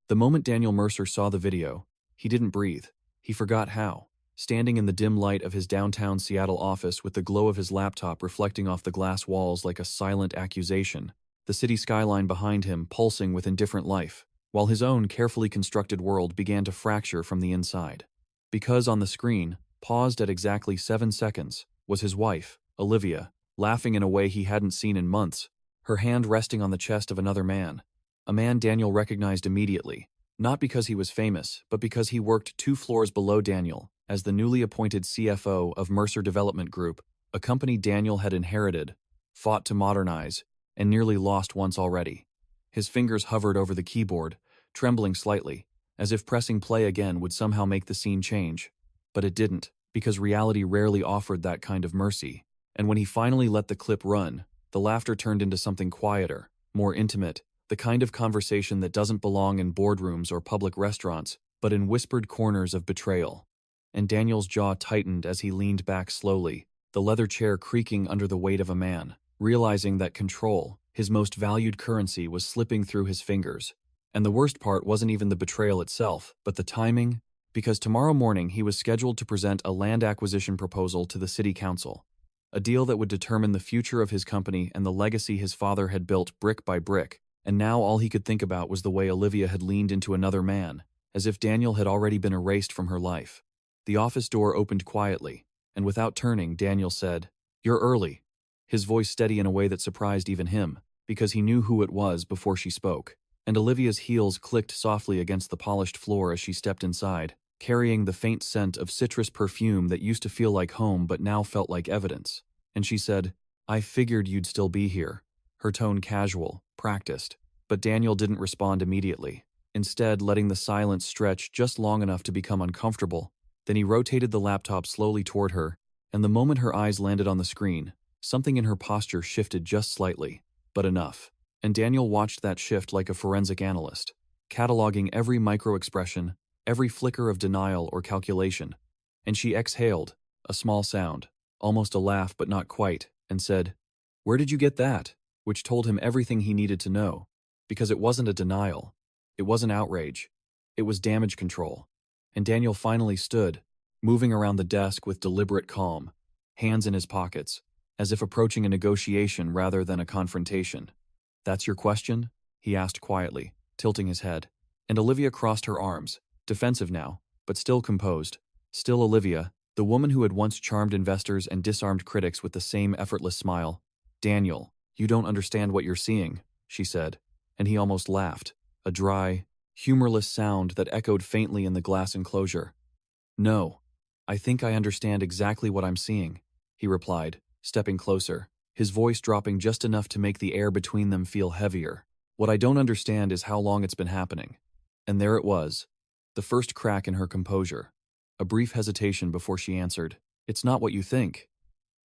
The moment Daniel Mercer saw the video, he didn't breathe. He forgot how. Standing in the dim light of his downtown Seattle office with the glow of his laptop reflecting off the glass walls like a silent accusation, the city skyline behind him pulsing with indifferent life, while his own carefully constructed world began to fracture from the inside. Because on the screen, paused at exactly 7 seconds, was his wife, Olivia, laughing in a way he hadn't seen in months, her hand resting on the chest of another man. A man Daniel recognized immediately, not because he was famous, but because he worked 2 floors below Daniel, as the newly appointed CFO of Mercer Development Group, a company Daniel had inherited, fought to modernize, and nearly lost once already. His fingers hovered over the keyboard, trembling slightly, as if pressing play again would somehow make the scene change. But it didn't, because reality rarely offered that kind of mercy. And when he finally let the clip run, the laughter turned into something quieter, more intimate, the kind of conversation that doesn't belong in boardrooms or public restaurants, but in whispered corners of betrayal. And Daniel's jaw tightened as he leaned back slowly, the leather chair creaking under the weight of a man, realizing that control, his most valued currency, was slipping through his fingers. And the worst part wasn't even the betrayal itself, but the timing, because tomorrow morning he was scheduled to present a land acquisition proposal to the city council, a deal that would determine the future of his company and the legacy his father had built brick by brick, and now all he could think about was the way Olivia had leaned into another man, as if Daniel had already been erased from her life. The office door opened quietly, and without turning, Daniel said, "You're early," his voice steady in a way that surprised even him, because he knew who it was before she spoke. And Olivia's heels clicked softly against the polished floor as she stepped inside, carrying the faint scent of citrus perfume that used to feel like home but now felt like evidence. And she said, "I figured you'd still be here," her tone casual, practiced. But Daniel didn't respond immediately, instead letting the silence stretch just long enough to become uncomfortable. Then he rotated the laptop slowly toward her, and the moment her eyes landed on the screen, something in her posture shifted just slightly, but enough. And Daniel watched that shift like a forensic analyst, cataloging every micro-expression, every flicker of denial or calculation. And she exhaled, a small sound, almost a laugh but not quite, and said, "Where did you get that?" Which told him everything he needed to know, because it wasn't a denial, it wasn't outrage, it was damage control. And Daniel finally stood, moving around the desk with deliberate calm, hands in his pockets, as if approaching a negotiation rather than a confrontation. "That's your question?" he asked quietly, tilting his head. And Olivia crossed her arms, defensive now, but still composed. Still Olivia, the woman who had once charmed investors and disarmed critics with the same effortless smile. "Daniel, you don't understand what you're seeing," she said, and he almost laughed, a dry, humorless sound that echoed faintly in the glass enclosure. "No, I think I understand exactly what I'm seeing," he replied, stepping closer, his voice dropping just enough to make the air between them feel heavier. "What I don't understand is how long it's been happening." And there it was, the first crack in her composure, a brief hesitation before she answered, "It's not what you think."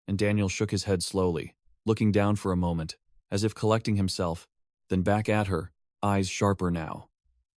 And Daniel shook his head slowly, looking down for a moment, as if collecting himself, then back at her, eyes sharper now.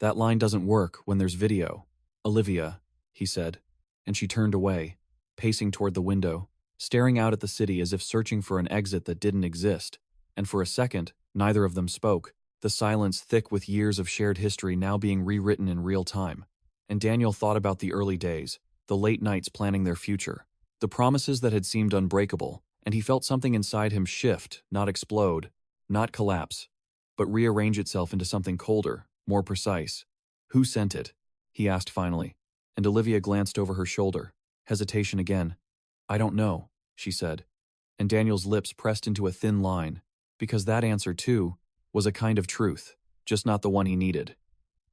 "That line doesn't work when there's video, Olivia," he said, and she turned away, pacing toward the window, staring out at the city as if searching for an exit that didn't exist. And for a second, neither of them spoke, the silence thick with years of shared history now being rewritten in real time. And Daniel thought about the early days, the late nights planning their future, the promises that had seemed unbreakable, and he felt something inside him shift, not explode, not collapse, but rearrange itself into something colder, more precise. "Who sent it?" he asked finally, and Olivia glanced over her shoulder, hesitation again. "I don't know," she said, and Daniel's lips pressed into a thin line, because that answer, too, was a kind of truth, just not the one he needed.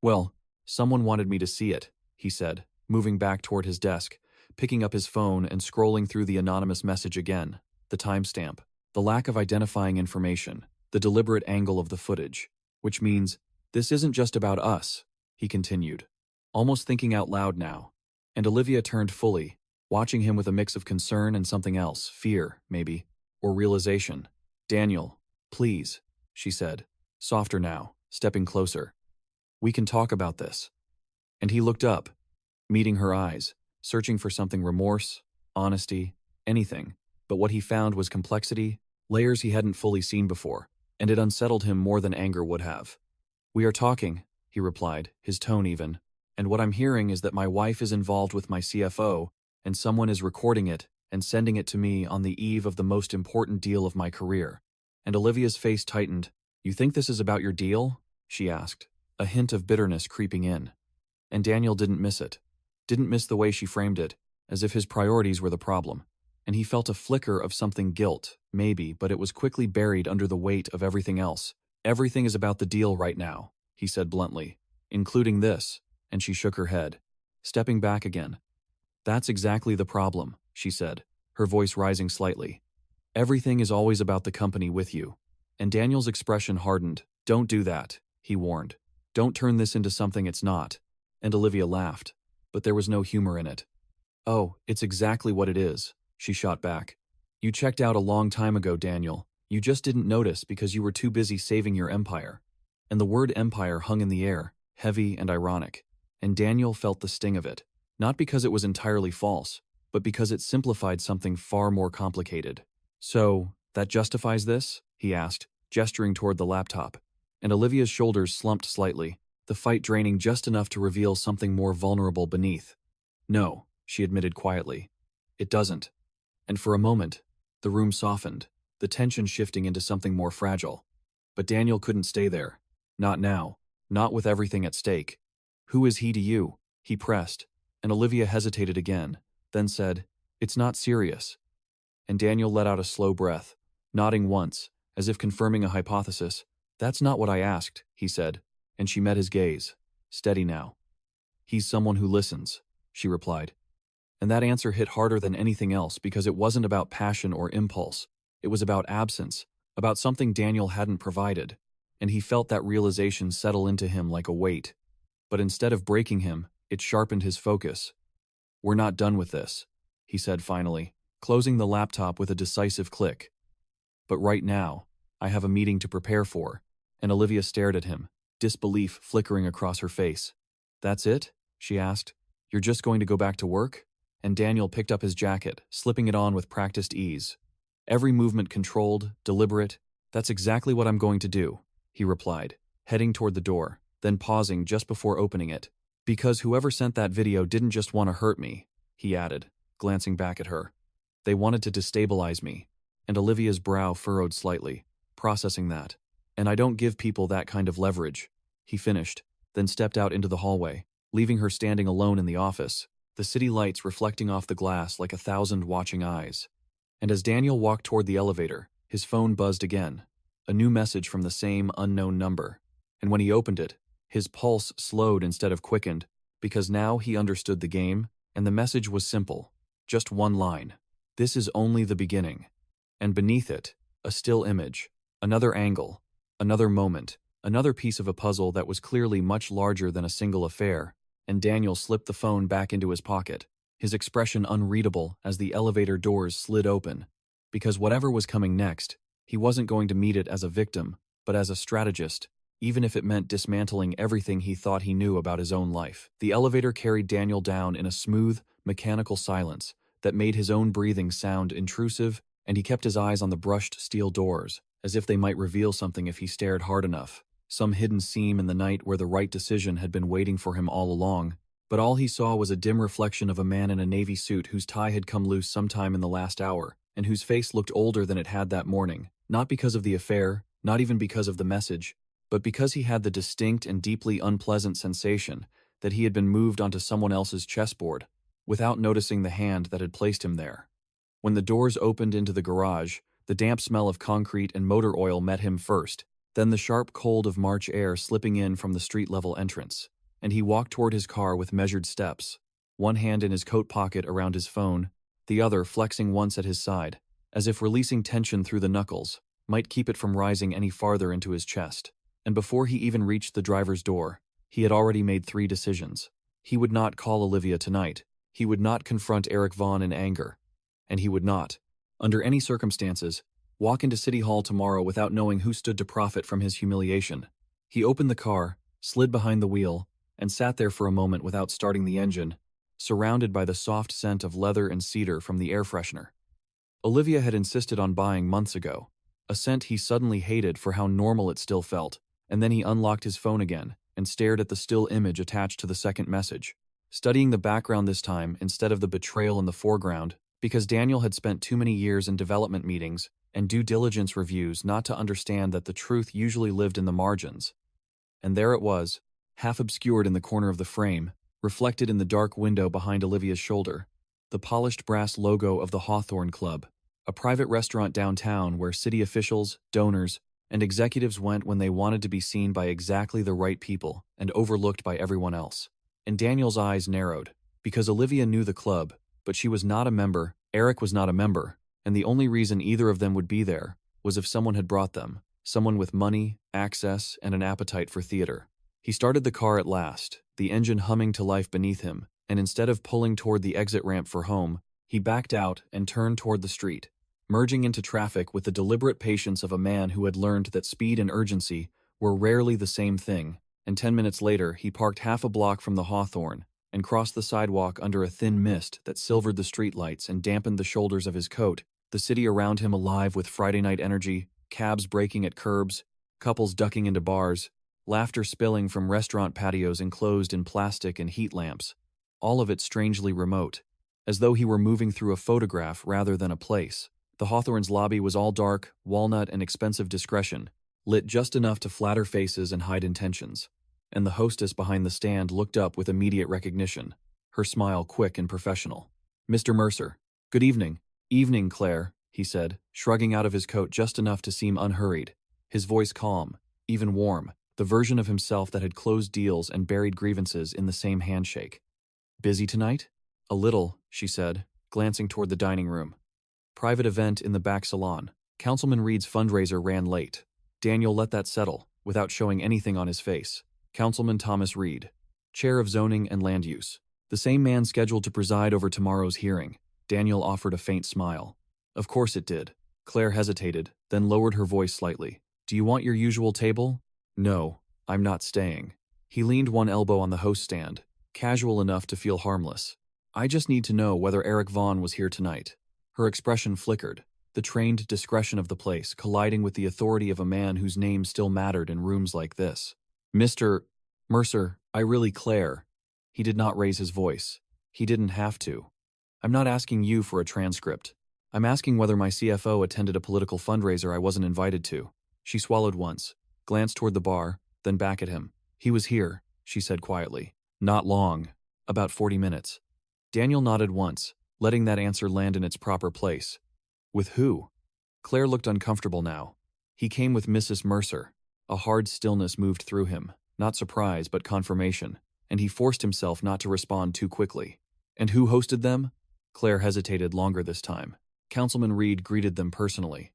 "Well, someone wanted me to see it," he said, moving back toward his desk, picking up his phone and scrolling through the anonymous message again, the timestamp, the lack of identifying information, the deliberate angle of the footage, which means, "This isn't just about us," he continued, almost thinking out loud now. And Olivia turned fully, watching him with a mix of concern and something else, fear, maybe, or realization. "Daniel, please," she said, softer now, stepping closer. "We can talk about this." And he looked up, meeting her eyes, searching for something, remorse, honesty, anything. But what he found was complexity, layers he hadn't fully seen before, and it unsettled him more than anger would have. "We are talking," he replied, his tone even. "And what I'm hearing is that my wife is involved with my CFO, and someone is recording it and sending it to me on the eve of the most important deal of my career." And Olivia's face tightened. "You think this is about your deal?" she asked, a hint of bitterness creeping in. And Daniel didn't miss it. Didn't miss the way she framed it, as if his priorities were the problem. And he felt a flicker of something guilt, maybe, but it was quickly buried under the weight of everything else. "Everything is about the deal right now," he said bluntly, "including this," and she shook her head, stepping back again. "That's exactly the problem," she said, her voice rising slightly. "Everything is always about the company with you." And Daniel's expression hardened. "Don't do that," he warned. "Don't turn this into something it's not." And Olivia laughed, but there was no humor in it. "Oh, it's exactly what it is," she shot back. "You checked out a long time ago, Daniel. You just didn't notice because you were too busy saving your empire." And the word empire hung in the air, heavy and ironic. And Daniel felt the sting of it, not because it was entirely false, but because it simplified something far more complicated. "So, that justifies this?" he asked, gesturing toward the laptop. And Olivia's shoulders slumped slightly, the fight draining just enough to reveal something more vulnerable beneath. "No," she admitted quietly. "It doesn't." And for a moment, the room softened, the tension shifting into something more fragile. But Daniel couldn't stay there. Not now. Not with everything at stake. "Who is he to you?" he pressed, and Olivia hesitated again, then said, "It's not serious." And Daniel let out a slow breath, nodding once, as if confirming a hypothesis. "That's not what I asked," he said, and she met his gaze. "Steady now." "He's someone who listens," she replied. And that answer hit harder than anything else because it wasn't about passion or impulse. It was about absence, about something Daniel hadn't provided, and he felt that realization settle into him like a weight. But instead of breaking him, it sharpened his focus. "We're not done with this," he said finally, closing the laptop with a decisive click. "But right now, I have a meeting to prepare for," and Olivia stared at him, disbelief flickering across her face. "That's it?" she asked. "You're just going to go back to work?" And Daniel picked up his jacket, slipping it on with practiced ease. Every movement controlled, deliberate. "That's exactly what I'm going to do," he replied, heading toward the door, then pausing just before opening it. "Because whoever sent that video didn't just want to hurt me," he added, glancing back at her. "They wanted to destabilize me." And Olivia's brow furrowed slightly, processing that. "And I don't give people that kind of leverage," he finished, then stepped out into the hallway, leaving her standing alone in the office, the city lights reflecting off the glass like 1,000 watching eyes. And as Daniel walked toward the elevator, his phone buzzed again, a new message from the same unknown number. And when he opened it, his pulse slowed instead of quickened, because now he understood the game, and the message was simple. Just one line. "This is only the beginning." And beneath it, a still image, another angle, another moment, another piece of a puzzle that was clearly much larger than a single affair. And Daniel slipped the phone back into his pocket, his expression unreadable as the elevator doors slid open. Because whatever was coming next, he wasn't going to meet it as a victim, but as a strategist, even if it meant dismantling everything he thought he knew about his own life. The elevator carried Daniel down in a smooth, mechanical silence that made his own breathing sound intrusive, and he kept his eyes on the brushed steel doors, as if they might reveal something if he stared hard enough. Some hidden seam in the night where the right decision had been waiting for him all along, but all he saw was a dim reflection of a man in a navy suit whose tie had come loose sometime in the last hour, and whose face looked older than it had that morning, not because of the affair, not even because of the message, but because he had the distinct and deeply unpleasant sensation that he had been moved onto someone else's chessboard, without noticing the hand that had placed him there. When the doors opened into the garage, the damp smell of concrete and motor oil met him first, then the sharp cold of March air slipping in from the street-level entrance, and he walked toward his car with measured steps, one hand in his coat pocket around his phone, the other flexing once at his side, as if releasing tension through the knuckles might keep it from rising any farther into his chest. And before he even reached the driver's door, he had already made 3 decisions. He would not call Olivia tonight, he would not confront Eric Vaughn in anger, and he would not, under any circumstances, walk into City Hall tomorrow without knowing who stood to profit from his humiliation. He opened the car, slid behind the wheel, and sat there for a moment without starting the engine, surrounded by the soft scent of leather and cedar from the air freshener. Olivia had insisted on buying months ago, a scent he suddenly hated for how normal it still felt, and then he unlocked his phone again, and stared at the still image attached to the second message, studying the background this time instead of the betrayal in the foreground, because Daniel had spent too many years in development meetings and due diligence reviews not to understand that the truth usually lived in the margins. And there it was, half obscured in the corner of the frame, reflected in the dark window behind Olivia's shoulder, the polished brass logo of the Hawthorne Club, a private restaurant downtown where city officials, donors, and executives went when they wanted to be seen by exactly the right people and overlooked by everyone else. And Daniel's eyes narrowed, because Olivia knew the club, but she was not a member, Eric was not a member, and the only reason either of them would be there was if someone had brought them, someone with money, access, and an appetite for theater. He started the car at last, the engine humming to life beneath him, and instead of pulling toward the exit ramp for home, he backed out and turned toward the street, merging into traffic with the deliberate patience of a man who had learned that speed and urgency were rarely the same thing, and 10 minutes later he parked half a block from the Hawthorne and crossed the sidewalk under a thin mist that silvered the streetlights and dampened the shoulders of his coat, the city around him alive with Friday night energy, cabs braking at curbs, couples ducking into bars, laughter spilling from restaurant patios enclosed in plastic and heat lamps, all of it strangely remote, as though he were moving through a photograph rather than a place. The Hawthorne's lobby was all dark, walnut, and expensive discretion, lit just enough to flatter faces and hide intentions. And the hostess behind the stand looked up with immediate recognition, her smile quick and professional. "Mr. Mercer. Good evening." "Evening, Claire," he said, shrugging out of his coat just enough to seem unhurried, his voice calm, even warm, the version of himself that had closed deals and buried grievances in the same handshake. "Busy tonight?" "A little," she said, glancing toward the dining room. "Private event in the back salon. Councilman Reed's fundraiser ran late." Daniel let that settle, without showing anything on his face. Councilman Thomas Reed, Chair of Zoning and Land Use. The same man scheduled to preside over tomorrow's hearing. Daniel offered a faint smile. Of course it did. Claire hesitated, then lowered her voice slightly. "Do you want your usual table?" "No, I'm not staying." He leaned one elbow on the host stand, casual enough to feel harmless. "I just need to know whether Eric Vaughn was here tonight." Her expression flickered, the trained discretion of the place colliding with the authority of a man whose name still mattered in rooms like this. "Mr. Mercer, Claire." He did not raise his voice. He didn't have to. "I'm not asking you for a transcript. I'm asking whether my CFO attended a political fundraiser I wasn't invited to." She swallowed once, glanced toward the bar, then back at him. "He was here," she said quietly. "Not long. About 40 minutes. Daniel nodded once, letting that answer land in its proper place. "With who?" Claire looked uncomfortable now. "He came with Mrs. Mercer." A hard stillness moved through him, not surprise but confirmation, and he forced himself not to respond too quickly. "And who hosted them?" Claire hesitated longer this time. "Councilman Reed greeted them personally."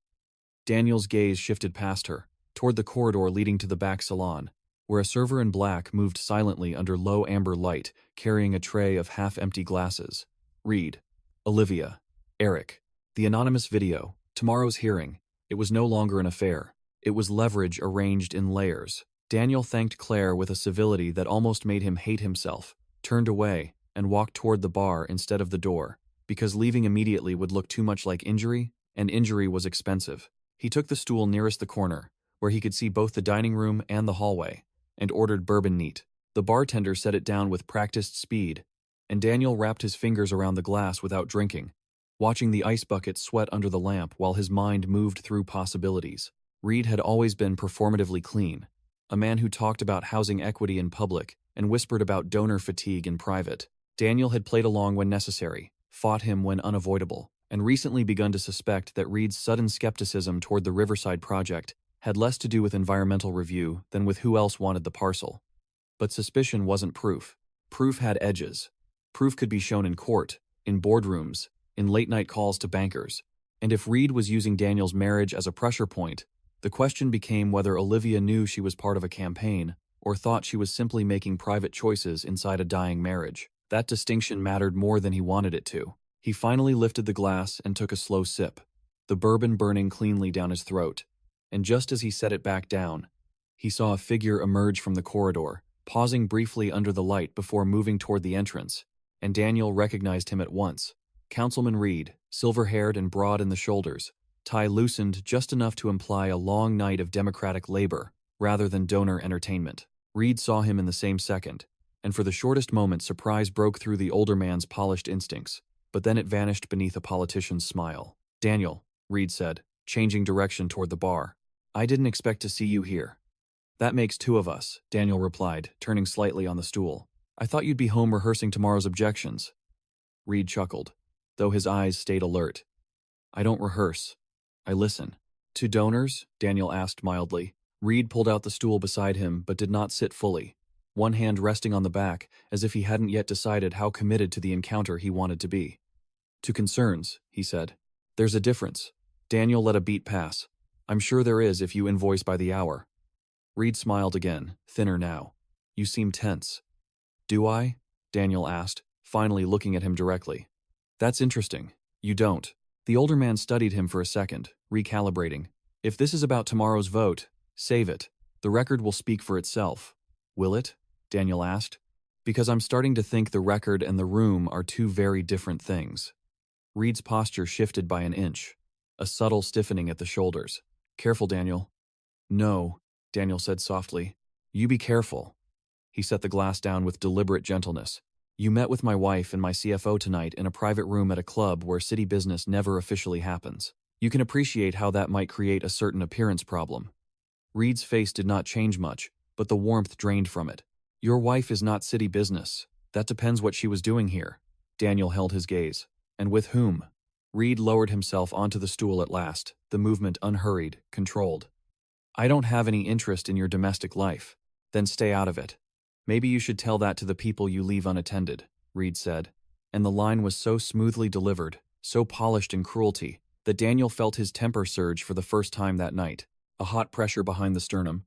Daniel's gaze shifted past her, toward the corridor leading to the back salon, where a server in black moved silently under low amber light, carrying a tray of half-empty glasses. Reed, Olivia, Eric, the anonymous video, tomorrow's hearing. It was no longer an affair. It was leverage arranged in layers. Daniel thanked Claire with a civility that almost made him hate himself, turned away, and walked toward the bar instead of the door, because leaving immediately would look too much like injury, and injury was expensive. He took the stool nearest the corner, where he could see both the dining room and the hallway, and ordered bourbon neat. The bartender set it down with practiced speed, and Daniel wrapped his fingers around the glass without drinking, watching the ice bucket sweat under the lamp while his mind moved through possibilities. Reed had always been performatively clean, a man who talked about housing equity in public and whispered about donor fatigue in private. Daniel had played along when necessary, fought him when unavoidable, and recently begun to suspect that Reed's sudden skepticism toward the Riverside project had less to do with environmental review than with who else wanted the parcel. But suspicion wasn't proof. Proof had edges. Proof could be shown in court, in boardrooms, in late-night calls to bankers. And if Reed was using Daniel's marriage as a pressure point, the question became whether Olivia knew she was part of a campaign or thought she was simply making private choices inside a dying marriage. That distinction mattered more than he wanted it to. He finally lifted the glass and took a slow sip, the bourbon burning cleanly down his throat. And just as he set it back down, he saw a figure emerge from the corridor, pausing briefly under the light before moving toward the entrance, and Daniel recognized him at once. Councilman Reed, silver-haired and broad in the shoulders, tie loosened just enough to imply a long night of Democratic labor rather than donor entertainment. Reed saw him in the same second, and for the shortest moment surprise broke through the older man's polished instincts, but then it vanished beneath a politician's smile. "Daniel," Reed said, changing direction toward the bar. "I didn't expect to see you here." "That makes two of us," Daniel replied, turning slightly on the stool. "I thought you'd be home rehearsing tomorrow's objections." Reed chuckled, though his eyes stayed alert. "I don't rehearse. I listen." "To donors?" Daniel asked mildly. Reed pulled out the stool beside him but did not sit fully, one hand resting on the back as if he hadn't yet decided how committed to the encounter he wanted to be. "To concerns," he said. "There's a difference." Daniel let a beat pass. "I'm sure there is if you invoice by the hour." Reed smiled again, thinner now. "You seem tense." "Do I?" Daniel asked, finally looking at him directly. "That's interesting. You don't." The older man studied him for a second, recalibrating. "If this is about tomorrow's vote, save it. The record will speak for itself." "Will it?" Daniel asked. "Because I'm starting to think the record and the room are two very different things." Reed's posture shifted by an inch, a subtle stiffening at the shoulders. "Careful, Daniel." "No," Daniel said softly. "You be careful." He set the glass down with deliberate gentleness. "You met with my wife and my CFO tonight in a private room at a club where city business never officially happens. You can appreciate how that might create a certain appearance problem." Reed's face did not change much, but the warmth drained from it. "Your wife is not city business. That depends what she was doing here." Daniel held his gaze. "And with whom?" Reed lowered himself onto the stool at last, the movement unhurried, controlled. "I don't have any interest in your domestic life." "Then stay out of it." "Maybe you should tell that to the people you leave unattended," Reed said. And the line was so smoothly delivered, so polished in cruelty, that Daniel felt his temper surge for the first time that night. A hot pressure behind the sternum,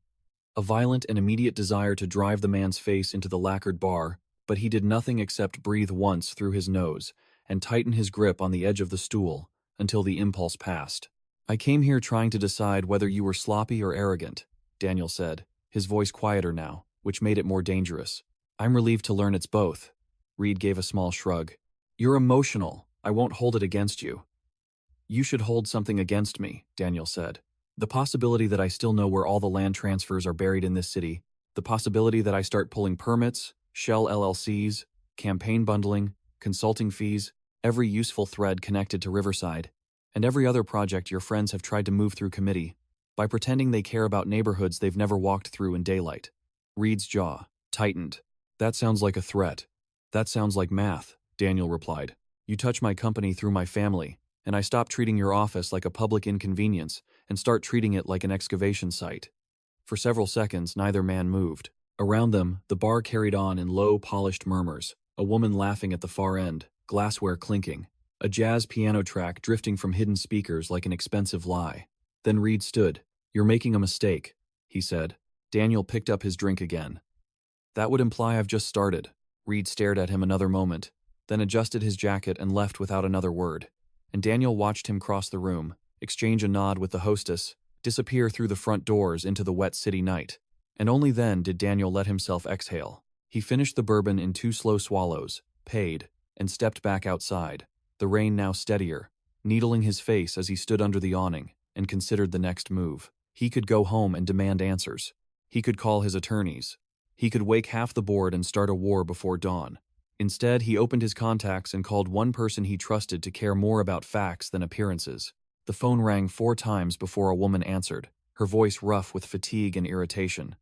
a violent and immediate desire to drive the man's face into the lacquered bar, but he did nothing except breathe once through his nose and tighten his grip on the edge of the stool until the impulse passed. "I came here trying to decide whether you were sloppy or arrogant," Daniel said, his voice quieter now, which made it more dangerous. "I'm relieved to learn it's both." Reed gave a small shrug. "You're emotional. I won't hold it against you." "You should hold something against me," Daniel said. "The possibility that I still know where all the land transfers are buried in this city, the possibility that I start pulling permits, shell LLCs, campaign bundling, consulting fees, every useful thread connected to Riverside, and every other project your friends have tried to move through committee, by pretending they care about neighborhoods they've never walked through in daylight." Reed's jaw tightened. "That sounds like a threat." "That sounds like math," Daniel replied. "You touch my company through my family, and I stop treating your office like a public inconvenience and start treating it like an excavation site." For several seconds, neither man moved. Around them, the bar carried on in low, polished murmurs, a woman laughing at the far end, glassware clinking, a jazz piano track drifting from hidden speakers like an expensive lie. Then Reed stood. "You're making a mistake," he said. Daniel picked up his drink again. "That would imply I've just started." Reed stared at him another moment, then adjusted his jacket and left without another word. And Daniel watched him cross the room, exchange a nod with the hostess, disappear through the front doors into the wet city night. And only then did Daniel let himself exhale. He finished the bourbon in 2 slow swallows, paid, and stepped back outside, the rain now steadier, needling his face as he stood under the awning and considered the next move. He could go home and demand answers. He could call his attorneys. He could wake half the board and start a war before dawn. Instead, he opened his contacts and called one person he trusted to care more about facts than appearances. The phone rang 4 times before a woman answered, her voice rough with fatigue and irritation.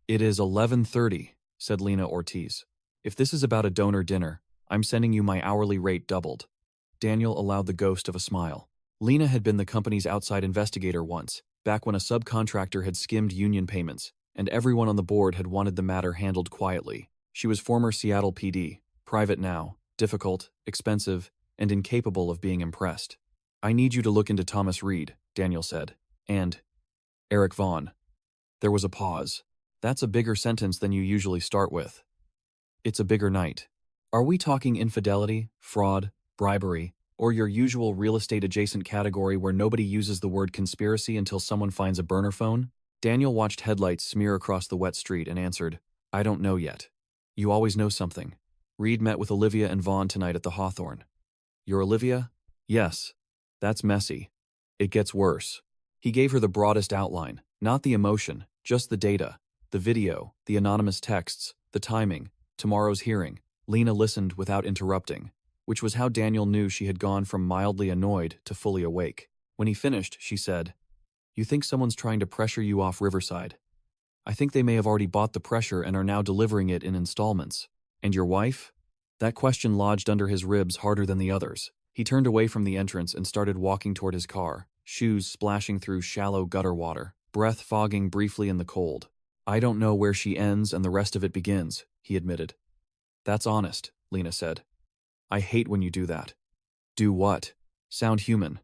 "It is 11:30, said Lena Ortiz. "If this is about a donor dinner, I'm sending you my hourly rate doubled." Daniel allowed the ghost of a smile. Lena had been the company's outside investigator once, back when a subcontractor had skimmed union payments, and everyone on the board had wanted the matter handled quietly. She was former Seattle PD, private now, difficult, expensive, and incapable of being impressed. "I need you to look into Thomas Reed," Daniel said, "and Eric Vaughn." There was a pause. "That's a bigger sentence than you usually start with." "It's a bigger night. Are we talking infidelity, fraud, bribery, or your usual real estate adjacent category where nobody uses the word conspiracy until someone finds a burner phone?" Daniel watched headlights smear across the wet street and answered, "I don't know yet." "You always know something." "Reed met with Olivia and Vaughn tonight at the Hawthorne." "You're Olivia?" "Yes." "That's messy. It gets worse." He gave her the broadest outline, not the emotion, just the data. The video, the anonymous texts, the timing, tomorrow's hearing. Lena listened without interrupting, which was how Daniel knew she had gone from mildly annoyed to fully awake. When he finished, she said, "You think someone's trying to pressure you off Riverside? I think they may have already bought the pressure and are now delivering it in installments. And your wife?" That question lodged under his ribs harder than the others. He turned away from the entrance and started walking toward his car, shoes splashing through shallow gutter water, breath fogging briefly in the cold. "I don't know where she ends and the rest of it begins," he admitted. "That's honest," Lena said. "I hate when you do that." "Do what?" "Sound human."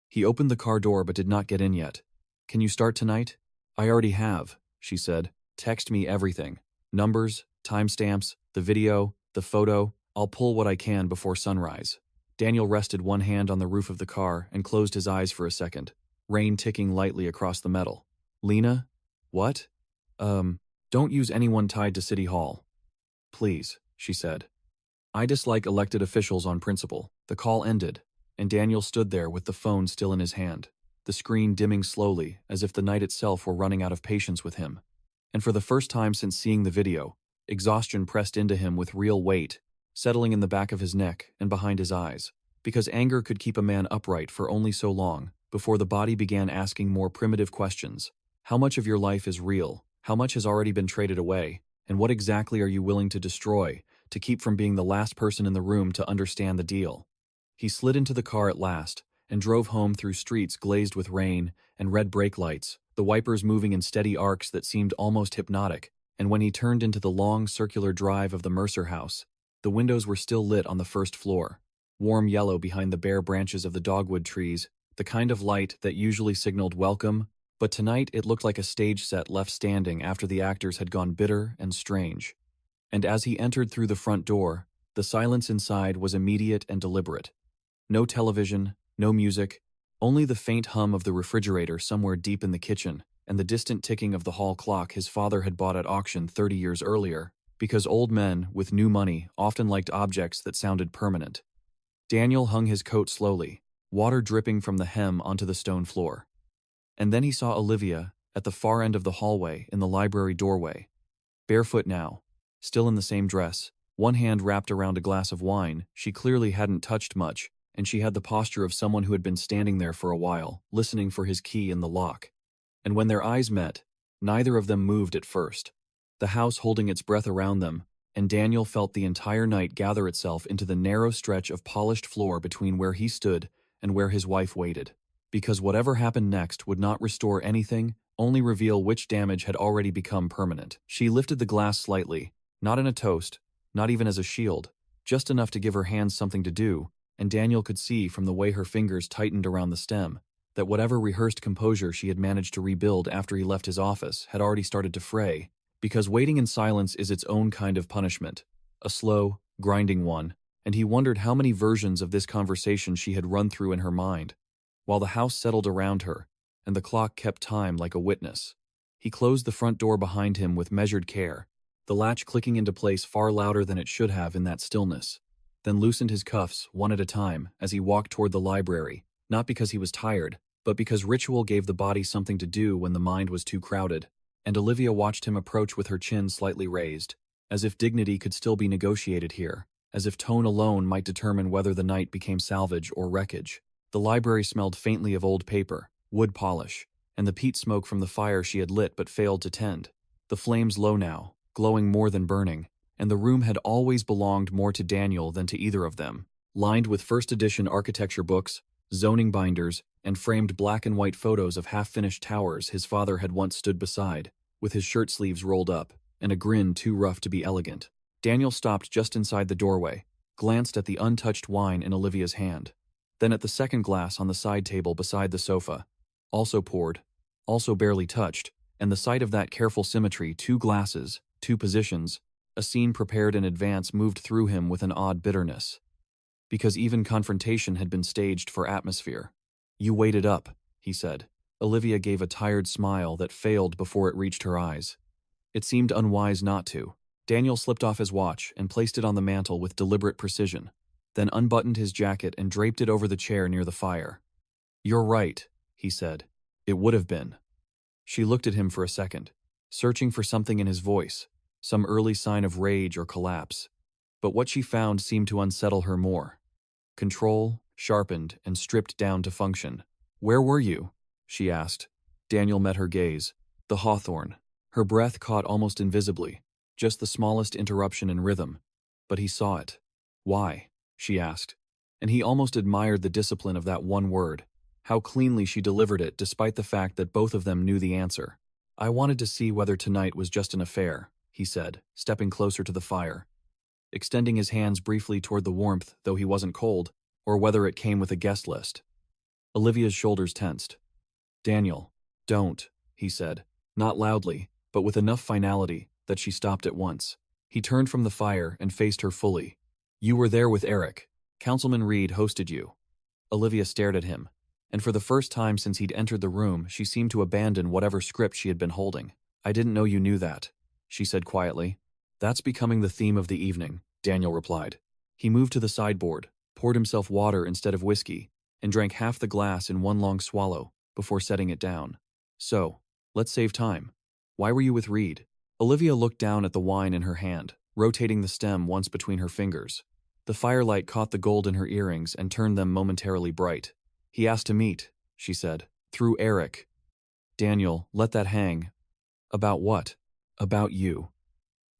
He opened the car door but did not get in yet. "Can you start tonight?" "I already have," she said. "Text me everything. Numbers, timestamps, the video, the photo. I'll pull what I can before sunrise." Daniel rested one hand on the roof of the car and closed his eyes for a second, rain ticking lightly across the metal. "Lena? What? Don't use anyone tied to City Hall. Please," she said. "I dislike elected officials on principle." The call ended, and Daniel stood there with the phone still in his hand, the screen dimming slowly as if the night itself were running out of patience with him. And for the first time since seeing the video, exhaustion pressed into him with real weight, settling in the back of his neck and behind his eyes, because anger could keep a man upright for only so long before the body began asking more primitive questions. How much of your life is real? How much has already been traded away? And what exactly are you willing to destroy to keep from being the last person in the room to understand the deal? He slid into the car at last and drove home through streets glazed with rain and red brake lights, the wipers moving in steady arcs that seemed almost hypnotic. And when he turned into the long circular drive of the Mercer house, the windows were still lit on the first floor, warm yellow behind the bare branches of the dogwood trees, the kind of light that usually signaled welcome, but tonight it looked like a stage set left standing after the actors had gone bitter and strange. And as he entered through the front door, the silence inside was immediate and deliberate. No television, no music, only the faint hum of the refrigerator somewhere deep in the kitchen and the distant ticking of the hall clock his father had bought at auction 30 years earlier, because old men with new money often liked objects that sounded permanent. Daniel hung his coat slowly, water dripping from the hem onto the stone floor. And then he saw Olivia at the far end of the hallway in the library doorway. Barefoot now, still in the same dress, one hand wrapped around a glass of wine she clearly hadn't touched much, and she had the posture of someone who had been standing there for a while, listening for his key in the lock. And when their eyes met, neither of them moved at first, the house holding its breath around them, and Daniel felt the entire night gather itself into the narrow stretch of polished floor between where he stood and where his wife waited. Because whatever happened next would not restore anything, only reveal which damage had already become permanent. She lifted the glass slightly, not in a toast, not even as a shield, just enough to give her hands something to do, and Daniel could see from the way her fingers tightened around the stem that whatever rehearsed composure she had managed to rebuild after he left his office had already started to fray, because waiting in silence is its own kind of punishment, a slow, grinding one, and he wondered how many versions of this conversation she had run through in her mind, while the house settled around her, and the clock kept time like a witness. He closed the front door behind him with measured care, the latch clicking into place far louder than it should have in that stillness, then loosened his cuffs one at a time as he walked toward the library, not because he was tired, but because ritual gave the body something to do when the mind was too crowded, and Olivia watched him approach with her chin slightly raised, as if dignity could still be negotiated here, as if tone alone might determine whether the night became salvage or wreckage. The library smelled faintly of old paper, wood polish, and the peat smoke from the fire she had lit but failed to tend. The flames low now, glowing more than burning, and the room had always belonged more to Daniel than to either of them, lined with first-edition architecture books, zoning binders, and framed black and white photos of half-finished towers his father had once stood beside, with his shirt sleeves rolled up, and a grin too rough to be elegant. Daniel stopped just inside the doorway, glanced at the untouched wine in Olivia's hand, then at the second glass on the side table beside the sofa, also poured, also barely touched, and the sight of that careful symmetry, 2 glasses, 2 positions, a scene prepared in advance moved through him with an odd bitterness. Because even confrontation had been staged for atmosphere. "You waited up," he said. Olivia gave a tired smile that failed before it reached her eyes. It seemed unwise not to. Daniel slipped off his watch and placed it on the mantel with deliberate precision, then unbuttoned his jacket and draped it over the chair near the fire. "You're right," he said. "It would have been." She looked at him for a second. searching for something in his voice, some early sign of rage or collapse. But what she found seemed to unsettle her more. Control, sharpened, and stripped down to function. "Where were you?" she asked. Daniel met her gaze. The hawthorn. Her breath caught almost invisibly, just the smallest interruption in rhythm. But he saw it. "Why?" she asked. And he almost admired the discipline of that one word, how cleanly she delivered it despite the fact that both of them knew the answer. "I wanted to see whether tonight was just an affair," he said, stepping closer to the fire, extending his hands briefly toward the warmth, though he wasn't cold, or whether it came with a guest list. Olivia's shoulders tensed. "Daniel, don't," he said, not loudly, but with enough finality that she stopped at once. He turned from the fire and faced her fully. "You were there with Eric. Councilman Reed hosted you." Olivia stared at him, and for the first time since he'd entered the room, she seemed to abandon whatever script she had been holding. "I didn't know you knew that," she said quietly. "That's becoming the theme of the evening," Daniel replied. He moved to the sideboard, poured himself water instead of whiskey, and drank half the glass in one long swallow before setting it down. "So, let's save time. Why were you with Reed?" Olivia looked down at the wine in her hand, rotating the stem once between her fingers. The firelight caught the gold in her earrings and turned them momentarily bright. "He asked to meet," she said, "through Eric." "Daniel, let that hang." "About what?" "About you."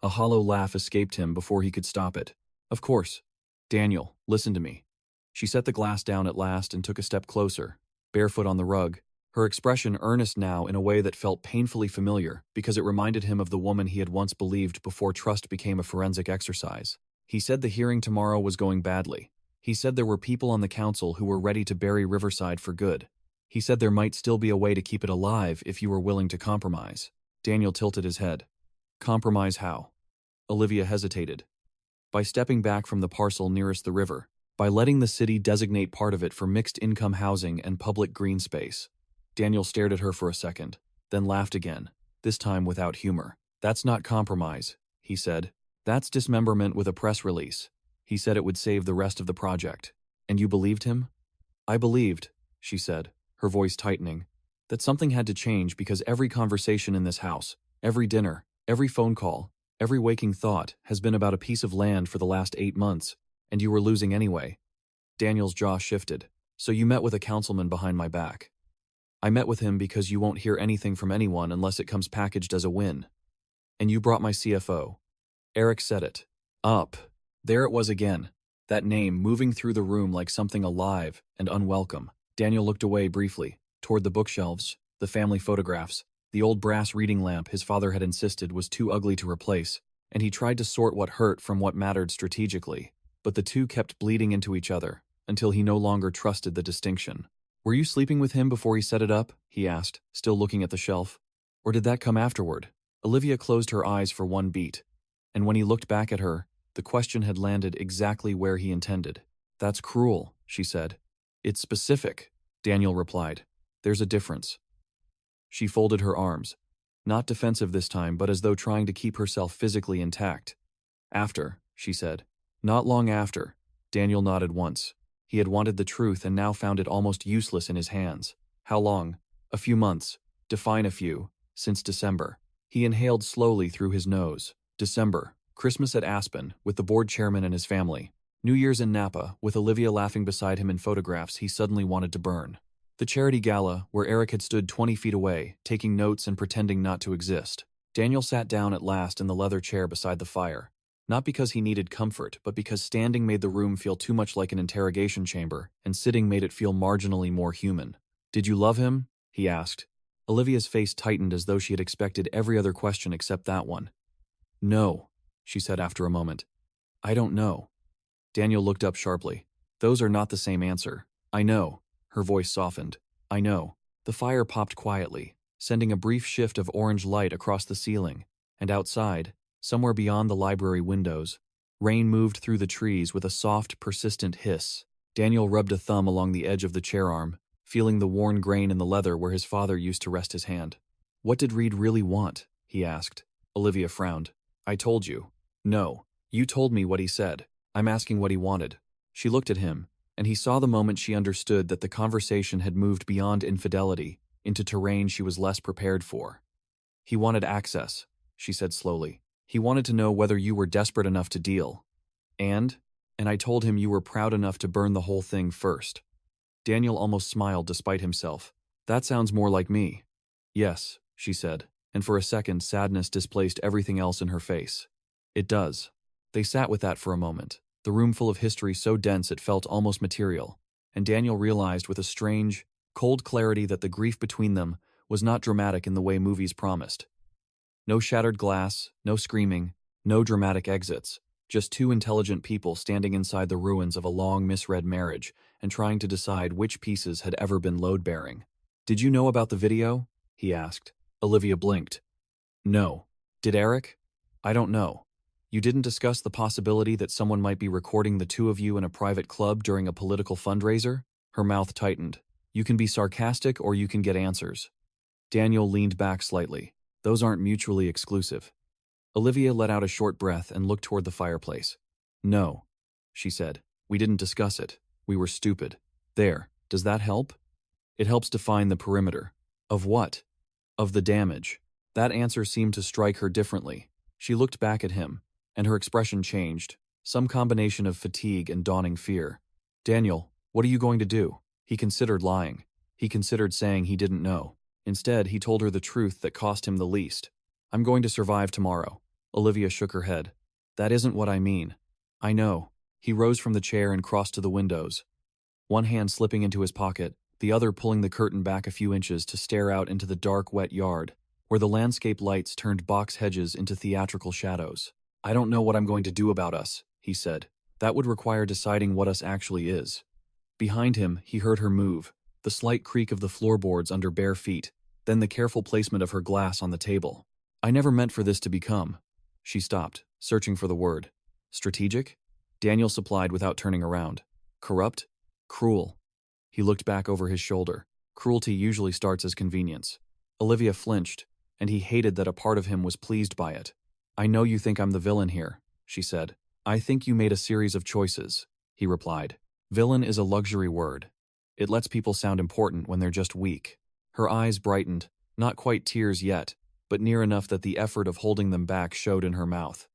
A hollow laugh escaped him before he could stop it. "Of course. Daniel, listen to me." She set the glass down at last and took a step closer, barefoot on the rug, her expression earnest now in a way that felt painfully familiar because it reminded him of the woman he had once believed before trust became a forensic exercise. He said the hearing tomorrow was going badly. He said there were people on the council who were ready to bury Riverside for good. He said there might still be a way to keep it alive if you were willing to compromise. Daniel tilted his head. "Compromise how?" Olivia hesitated. "By stepping back from the parcel nearest the river, by letting the city designate part of it for mixed-income housing and public green space." Daniel stared at her for a second, then laughed again, this time without humor. "That's not compromise," he said. "That's dismemberment with a press release." He said it would save the rest of the project. "And you believed him?" "I believed," she said, her voice tightening, "that something had to change because every conversation in this house, every dinner, every phone call, every waking thought has been about a piece of land for the last 8 months, and you were losing anyway." Daniel's jaw shifted. "So you met with a councilman behind my back." "I met with him because you won't hear anything from anyone unless it comes packaged as a win. And you brought my CFO. Eric said it. Up. There it was again. That name moving through the room like something alive and unwelcome. Daniel looked away briefly, toward the bookshelves, the family photographs, the old brass reading lamp his father had insisted was too ugly to replace, and he tried to sort what hurt from what mattered strategically, but the two kept bleeding into each other, until he no longer trusted the distinction. "Were you sleeping with him before he set it up?" he asked, still looking at the shelf. "Or did that come afterward?" Olivia closed her eyes for one beat, and when he looked back at her, the question had landed exactly where he intended. "That's cruel," she said. "It's specific," Daniel replied. "There's a difference." She folded her arms, not defensive this time, but as though trying to keep herself physically intact. "After," she said. "Not long after." Daniel nodded once. He had wanted the truth and now found it almost useless in his hands. "How long?" "A few months. Define a few." "Since December." He inhaled slowly through his nose. "December. Christmas at Aspen, with the board chairman and his family. New Year's in Napa, with Olivia laughing beside him in photographs he suddenly wanted to burn. The charity gala, where Eric had stood 20 feet away, taking notes and pretending not to exist. Daniel sat down at last in the leather chair beside the fire. Not because he needed comfort, but because standing made the room feel too much like an interrogation chamber, and sitting made it feel marginally more human. "Did you love him?" he asked. Olivia's face tightened as though she had expected every other question except that one. "No," she said after a moment. "I don't know." Daniel looked up sharply. "Those are not the same answer." "I know." Her voice softened. "I know." The fire popped quietly, sending a brief shift of orange light across the ceiling, and outside, somewhere beyond the library windows, rain moved through the trees with a soft, persistent hiss. Daniel rubbed a thumb along the edge of the chair arm, feeling the worn grain in the leather where his father used to rest his hand. "What did Reed really want?" he asked. Olivia frowned. "I told you." "No. You told me what he said. I'm asking what he wanted." She looked at him, and he saw the moment she understood that the conversation had moved beyond infidelity into terrain she was less prepared for. He wanted access, she said slowly. He wanted to know whether you were desperate enough to deal. And I told him you were proud enough to burn the whole thing first. Daniel almost smiled despite himself. That sounds more like me. Yes, she said, and for a second sadness displaced everything else in her face. It does. They sat with that for a moment, the room full of history so dense it felt almost material, and Daniel realized with a strange, cold clarity that the grief between them was not dramatic in the way movies promised. No shattered glass, no screaming, no dramatic exits, just two intelligent people standing inside the ruins of a long misread marriage and trying to decide which pieces had ever been load-bearing. Did you know about the video? He asked. Olivia blinked. No. Did Eric? I don't know. You didn't discuss the possibility that someone might be recording the two of you in a private club during a political fundraiser? Her mouth tightened. You can be sarcastic or you can get answers. Daniel leaned back slightly. Those aren't mutually exclusive. Olivia let out a short breath and looked toward the fireplace. No, she said. We didn't discuss it. We were stupid. There, does that help? It helps define the perimeter. Of what? Of the damage. That answer seemed to strike her differently. She looked back at him, and her expression changed, some combination of fatigue and dawning fear. Daniel, what are you going to do? He considered lying. He considered saying he didn't know. Instead, he told her the truth that cost him the least. I'm going to survive tomorrow. Olivia shook her head. That isn't what I mean. I know. He rose from the chair and crossed to the windows, one hand slipping into his pocket, the other pulling the curtain back a few inches to stare out into the dark, wet yard, where the landscape lights turned box hedges into theatrical shadows. I don't know what I'm going to do about us, he said. That would require deciding what us actually is. Behind him, he heard her move, the slight creak of the floorboards under bare feet, then the careful placement of her glass on the table. I never meant for this to become. She stopped, searching for the word. Strategic? Daniel supplied without turning around. Corrupt? Cruel. He looked back over his shoulder. Cruelty usually starts as convenience. Olivia flinched, and he hated that a part of him was pleased by it. I know you think I'm the villain here, she said. I think you made a series of choices, he replied. Villain is a luxury word. It lets people sound important when they're just weak. Her eyes brightened, not quite tears yet, but near enough that the effort of holding them back showed in her mouth.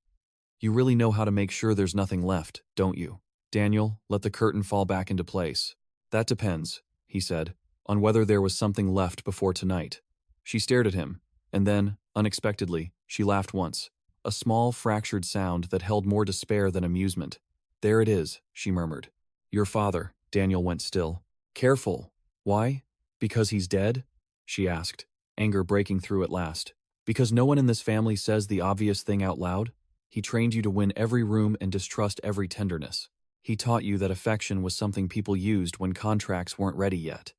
You really know how to make sure there's nothing left, don't you? Daniel, let the curtain fall back into place. That depends, he said, on whether there was something left before tonight. She stared at him, and then, unexpectedly, she laughed once, a small, fractured sound that held more despair than amusement. There it is, she murmured. Your father. Daniel went still. Careful. Why? Because he's dead? She asked, anger breaking through at last. Because no one in this family says the obvious thing out loud? He trained you to win every room and distrust every tenderness. He taught you that affection was something people used when contracts weren't ready yet.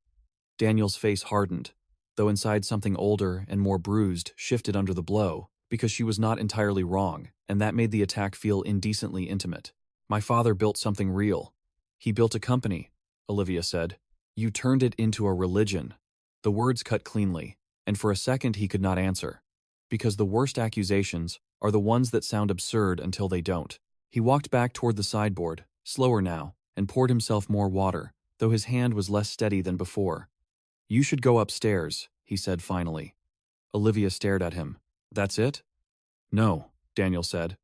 Daniel's face hardened, though inside something older and more bruised shifted under the blow, because she was not entirely wrong, and that made the attack feel indecently intimate. My father built something real. He built a company, Olivia said. You turned it into a religion. The words cut cleanly, and for a second he could not answer. Because the worst accusations are the ones that sound absurd until they don't. He walked back toward the sideboard, slower now, and poured himself more water, though his hand was less steady than before. You should go upstairs, he said finally. Olivia stared at him. That's it? No, Daniel said.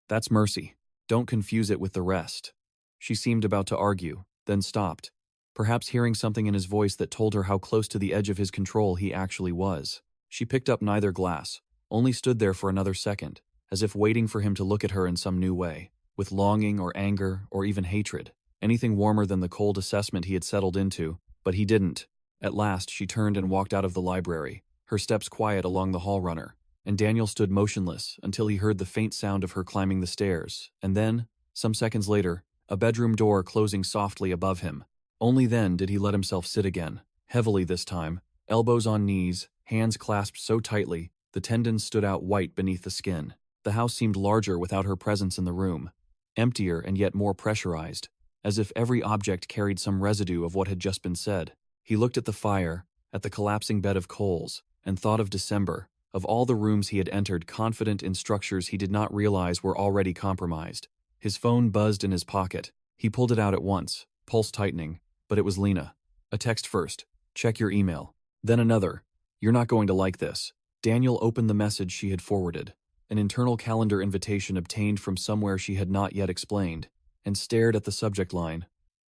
That's mercy. Don't confuse it with the rest. She seemed about to argue, then stopped, perhaps hearing something in his voice that told her how close to the edge of his control he actually was. She picked up neither glass, only stood there for another second, as if waiting for him to look at her in some new way, with longing or anger or even hatred, anything warmer than the cold assessment he had settled into, but he didn't. At last she turned and walked out of the library, her steps quiet along the hall runner, and Daniel stood motionless until he heard the faint sound of her climbing the stairs, and then, some seconds later, a bedroom door closing softly above him. Only then did he let himself sit again, heavily this time, elbows on knees, hands clasped so tightly, the tendons stood out white beneath the skin. The house seemed larger without her presence in the room, emptier and yet more pressurized, as if every object carried some residue of what had just been said. He looked at the fire, at the collapsing bed of coals, and thought of December, of all the rooms he had entered confident in structures he did not realize were already compromised. His phone buzzed in his pocket. He pulled it out at once, pulse tightening, but it was Lena. A text first. Check your email. Then another. You're not going to like this. Daniel opened the message she had forwarded, an internal calendar invitation obtained from somewhere she had not yet explained, and stared at the subject line.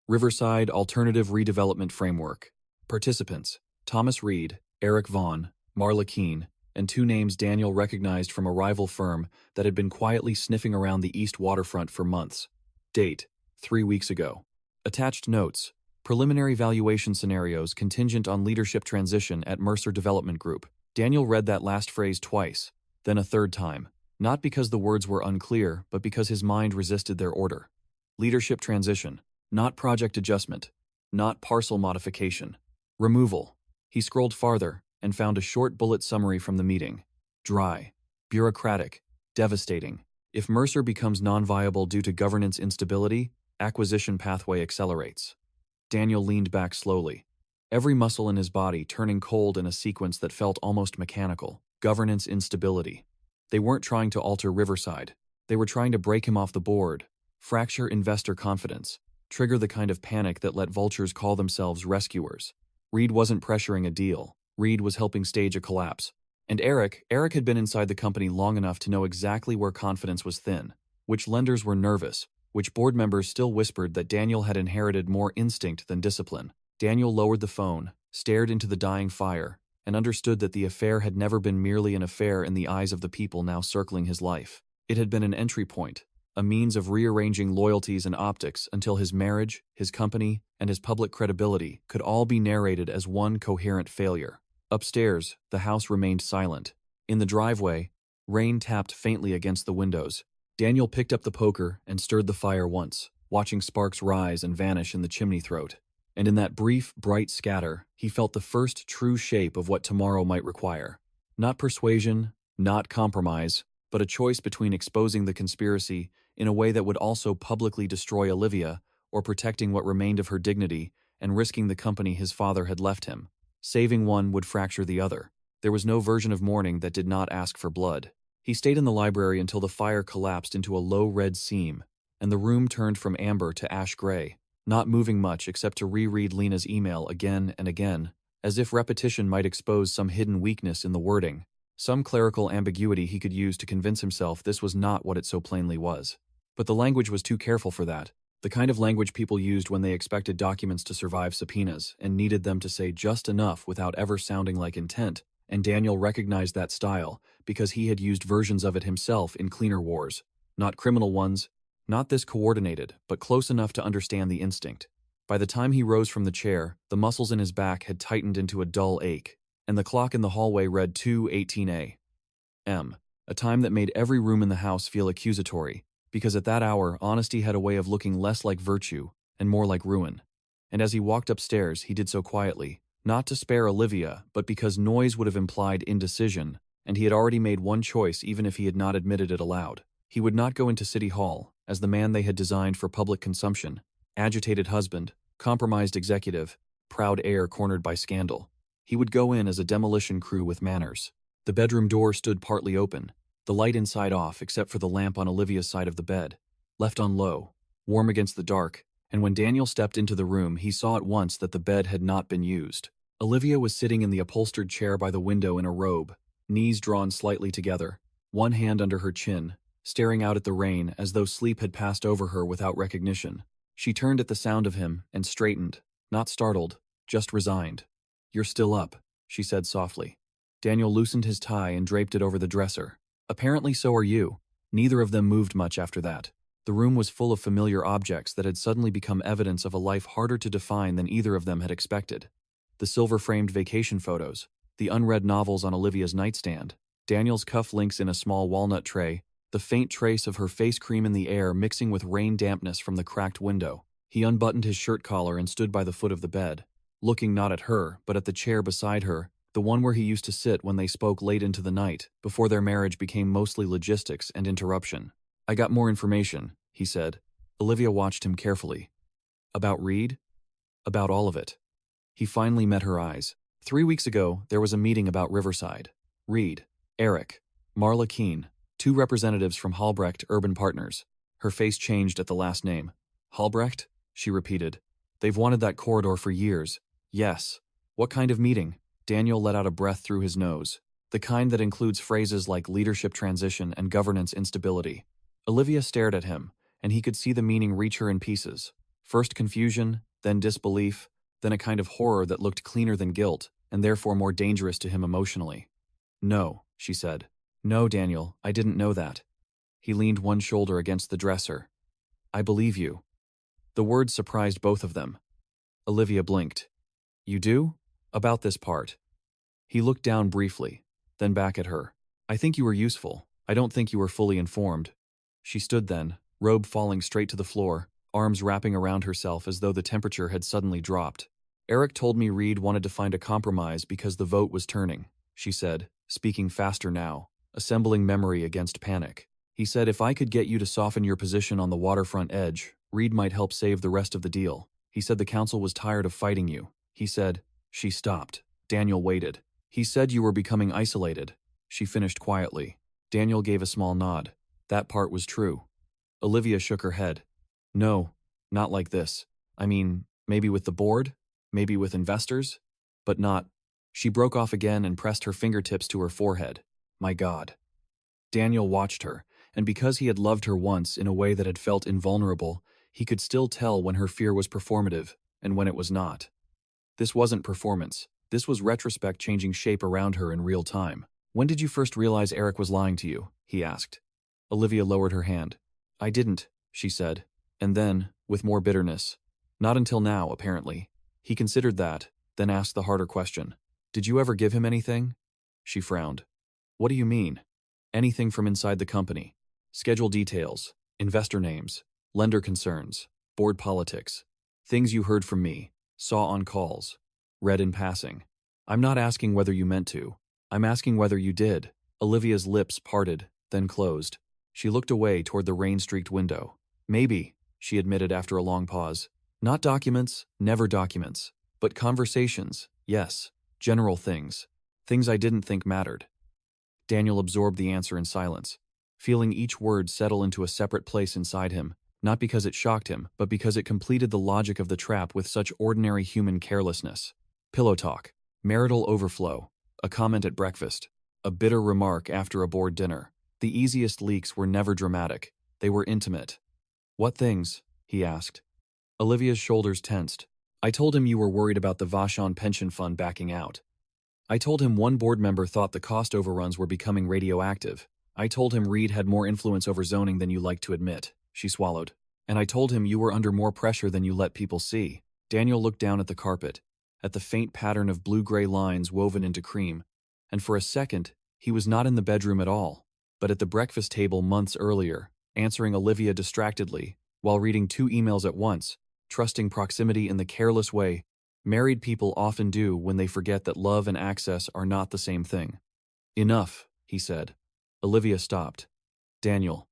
Riverside Alternative Redevelopment Framework. Participants: Thomas Reed, Eric Vaughn, Marla Keene, and two names Daniel recognized from a rival firm that had been quietly sniffing around the east waterfront for months. Date: 3 weeks ago. Attached notes: preliminary valuation scenarios contingent on leadership transition at Mercer Development Group. Daniel read that last phrase twice, then a third time, not because the words were unclear, but because his mind resisted their order. Leadership transition, not project adjustment, not parcel modification. Removal. He scrolled farther and found a short bullet summary from the meeting. Dry, bureaucratic, devastating. If Mercer becomes non-viable due to governance instability, acquisition pathway accelerates. Daniel leaned back slowly, every muscle in his body turning cold in a sequence that felt almost mechanical. Governance instability. They weren't trying to alter Riverside. They were trying to break him off the board, fracture investor confidence, trigger the kind of panic that let vultures call themselves rescuers. Reed wasn't pressuring a deal. Reed was helping stage a collapse. And Eric had been inside the company long enough to know exactly where confidence was thin, which lenders were nervous, which board members still whispered that Daniel had inherited more instinct than discipline. Daniel lowered the phone, stared into the dying fire, and understood that the affair had never been merely an affair in the eyes of the people now circling his life. It had been an entry point, a means of rearranging loyalties and optics until his marriage, his company, and his public credibility could all be narrated as one coherent failure. Upstairs, the house remained silent. In the driveway, rain tapped faintly against the windows. Daniel picked up the poker and stirred the fire once, watching sparks rise and vanish in the chimney throat. And in that brief, bright scatter, he felt the first true shape of what tomorrow might require. Not persuasion, not compromise, but a choice between exposing the conspiracy in a way that would also publicly destroy Olivia, or protecting what remained of her dignity and risking the company his father had left him. Saving one would fracture the other. There was no version of mourning that did not ask for blood. He stayed in the library until the fire collapsed into a low red seam, and the room turned from amber to ash gray, not moving much except to reread Lena's email again and again, as if repetition might expose some hidden weakness in the wording, some clerical ambiguity he could use to convince himself this was not what it so plainly was. But the language was too careful for that, the kind of language people used when they expected documents to survive subpoenas and needed them to say just enough without ever sounding like intent, and Daniel recognized that style because he had used versions of it himself in cleaner wars, not criminal ones, not this coordinated, but close enough to understand the instinct. By the time he rose from the chair, the muscles in his back had tightened into a dull ache, and the clock in the hallway read 2:18 a.m., a time that made every room in the house feel accusatory, because at that hour honesty had a way of looking less like virtue and more like ruin. And as he walked upstairs, he did so quietly, not to spare Olivia, but because noise would have implied indecision, and he had already made one choice even if he had not admitted it aloud. He would not go into City Hall as the man they had designed for public consumption, agitated husband, compromised executive, proud heir cornered by scandal. He would go in as a demolition crew with manners. The bedroom door stood partly open, the light inside off except for the lamp on Olivia's side of the bed, left on low, warm against the dark, and when Daniel stepped into the room he saw at once that the bed had not been used. Olivia was sitting in the upholstered chair by the window in a robe, knees drawn slightly together, one hand under her chin, staring out at the rain as though sleep had passed over her without recognition. She turned at the sound of him and straightened, not startled, just resigned. "You're still up," she said softly. Daniel loosened his tie and draped it over the dresser. "Apparently so are you." Neither of them moved much after that. The room was full of familiar objects that had suddenly become evidence of a life harder to define than either of them had expected. The silver-framed vacation photos, the unread novels on Olivia's nightstand, Daniel's cuff links in a small walnut tray, the faint trace of her face cream in the air mixing with rain dampness from the cracked window. He unbuttoned his shirt collar and stood by the foot of the bed, looking not at her, but at the chair beside her, the one where he used to sit when they spoke late into the night, before their marriage became mostly logistics and interruption. "I got more information," he said. Olivia watched him carefully. "About Reed?" "About all of it." He finally met her eyes. 3 weeks ago, there was a meeting about Riverside. Reed, Eric, Marla Keene, 2 representatives from Halbrecht Urban Partners. Her face changed at the last name. "Halbrecht?" she repeated. "They've wanted that corridor for years." "Yes." "What kind of meeting?" Daniel let out a breath through his nose. The kind that includes phrases like leadership transition and governance instability. Olivia stared at him, and he could see the meaning reach her in pieces. First confusion, then disbelief, then a kind of horror that looked cleaner than guilt, and therefore more dangerous to him emotionally. "No," she said. "No, Daniel, I didn't know that." He leaned one shoulder against the dresser. "I believe you." The words surprised both of them. Olivia blinked. "You do? About this part?" He looked down briefly, then back at her. "I think you were useful. I don't think you were fully informed." She stood then, robe falling straight to the floor, arms wrapping around herself as though the temperature had suddenly dropped. "Eric told me Reed wanted to find a compromise because the vote was turning," she said, speaking faster now, assembling memory against panic. "He said if I could get you to soften your position on the waterfront edge, Reed might help save the rest of the deal. He said the council was tired of fighting you. He said—" She stopped. Daniel waited. "He said you were becoming isolated," she finished quietly. Daniel gave a small nod. That part was true. Olivia shook her head. "No, not like this. I mean, maybe with the board, maybe with investors, but not—" She broke off again and pressed her fingertips to her forehead. "My God." Daniel watched her, and because he had loved her once in a way that had felt invulnerable, he could still tell when her fear was performative and when it was not. This wasn't performance. This was retrospect changing shape around her in real time. "When did you first realize Eric was lying to you?" he asked. Olivia lowered her hand. "I didn't," she said. And then, with more bitterness, "Not until now, apparently." He considered that, then asked the harder question. "Did you ever give him anything?" She frowned. "What do you mean?" "Anything from inside the company. Schedule details, investor names, lender concerns, board politics. Things you heard from me, saw on calls, read in passing. I'm not asking whether you meant to. I'm asking whether you did." Olivia's lips parted, then closed. She looked away toward the rain-streaked window. "Maybe," she admitted after a long pause. "Not documents, never documents. But conversations, yes. General things. Things I didn't think mattered." Daniel absorbed the answer in silence, feeling each word settle into a separate place inside him, not because it shocked him, but because it completed the logic of the trap with such ordinary human carelessness. Pillow talk, marital overflow, a comment at breakfast, a bitter remark after a board dinner. The easiest leaks were never dramatic. They were intimate. "What things?" he asked. Olivia's shoulders tensed. "I told him you were worried about the Vashon pension fund backing out. I told him one board member thought the cost overruns were becoming radioactive. I told him Reed had more influence over zoning than you like to admit." She swallowed. "And I told him you were under more pressure than you let people see." Daniel looked down at the carpet, at the faint pattern of blue-gray lines woven into cream, and for a second, he was not in the bedroom at all, but at the breakfast table months earlier, answering Olivia distractedly, while reading 2 emails at once, trusting proximity in the careless way married people often do when they forget that love and access are not the same thing. "Enough," he said. Olivia stopped. "Daniel."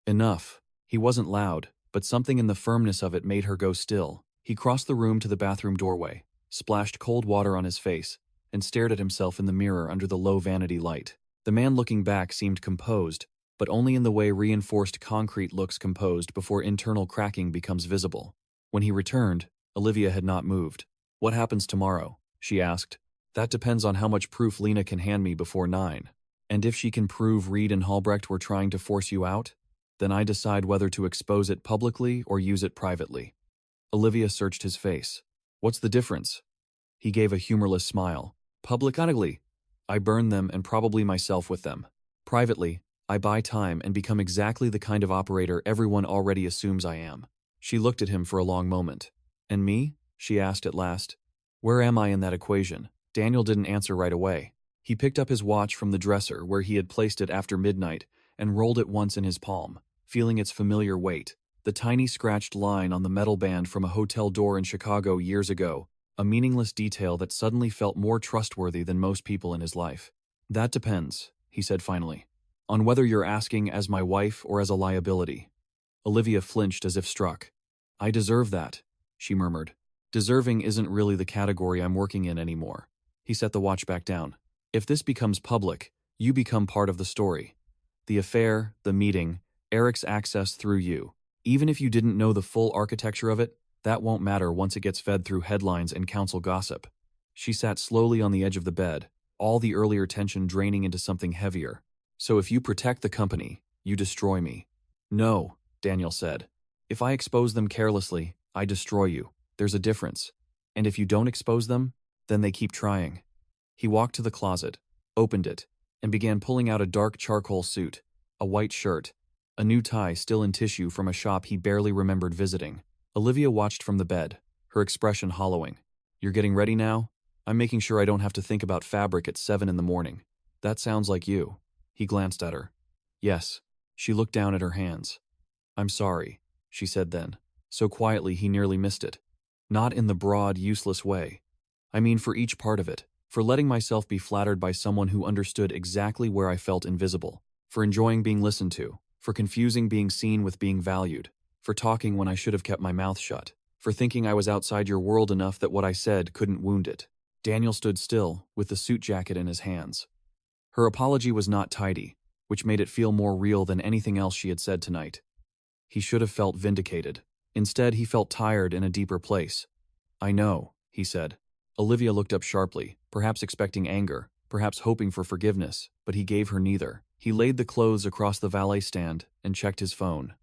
"Enough." He wasn't loud, but something in the firmness of it made her go still. He crossed the room to the bathroom doorway, splashed cold water on his face, and stared at himself in the mirror under the low vanity light. The man looking back seemed composed, but only in the way reinforced concrete looks composed before internal cracking becomes visible. When he returned, Olivia had not moved. "What happens tomorrow?" she asked. "That depends on how much proof Lena can hand me before 9. And if she can prove Reed and Halbrecht were trying to force you out, then I decide whether to expose it publicly or use it privately." Olivia searched his face. "What's the difference?" He gave a humorless smile. "Publicly, I burn them and probably myself with them. Privately, I buy time and become exactly the kind of operator everyone already assumes I am." She looked at him for a long moment. "And me?" she asked at last. "Where am I in that equation?" Daniel didn't answer right away. He picked up his watch from the dresser where he had placed it after midnight and rolled it once in his palm, feeling its familiar weight. The tiny scratched line on the metal band from a hotel door in Chicago years ago, a meaningless detail that suddenly felt more trustworthy than most people in his life. "That depends," he said finally, "on whether you're asking as my wife or as a liability." Olivia flinched as if struck. "I deserve that," she murmured. "Deserving isn't really the category I'm working in anymore." He set the watch back down. "If this becomes public, you become part of the story. The affair, the meeting, Eric's access through you. Even if you didn't know the full architecture of it, that won't matter once it gets fed through headlines and council gossip." She sat slowly on the edge of the bed, all the earlier tension draining into something heavier. So if you protect the company, you destroy me. No, Daniel said. If I expose them carelessly, I destroy you. There's a difference. And if you don't expose them, then they keep trying. He walked to the closet, opened it, and began pulling out a dark charcoal suit, a white shirt, a new tie still in tissue from a shop he barely remembered visiting. Olivia watched from the bed, her expression hollowing. You're getting ready now? I'm making sure I don't have to think about fabric at 7 in the morning. That sounds like you. He glanced at her. Yes. She looked down at her hands. I'm sorry, she said then, so quietly he nearly missed it. Not in the broad, useless way. I mean for each part of it, for letting myself be flattered by someone who understood exactly where I felt invisible, for enjoying being listened to, for confusing being seen with being valued, for talking when I should have kept my mouth shut, for thinking I was outside your world enough that what I said couldn't wound it. Daniel stood still, with the suit jacket in his hands. Her apology was not tidy, which made it feel more real than anything else she had said tonight. He should have felt vindicated. Instead, he felt tired in a deeper place. I know, he said. Olivia looked up sharply, perhaps expecting anger, perhaps hoping for forgiveness, but he gave her neither. He laid the clothes across the valet stand and checked his phone.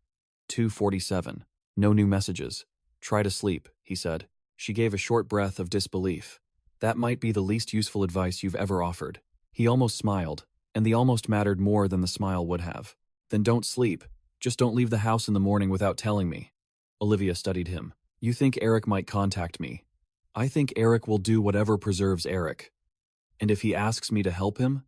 2:47. No new messages. Try to sleep, he said. She gave a short breath of disbelief. That might be the least useful advice you've ever offered. He almost smiled, and the almost mattered more than the smile would have. Then don't sleep. Just don't leave the house in the morning without telling me. Olivia studied him. You think Eric might contact me. I think Eric will do whatever preserves Eric. And if he asks me to help him?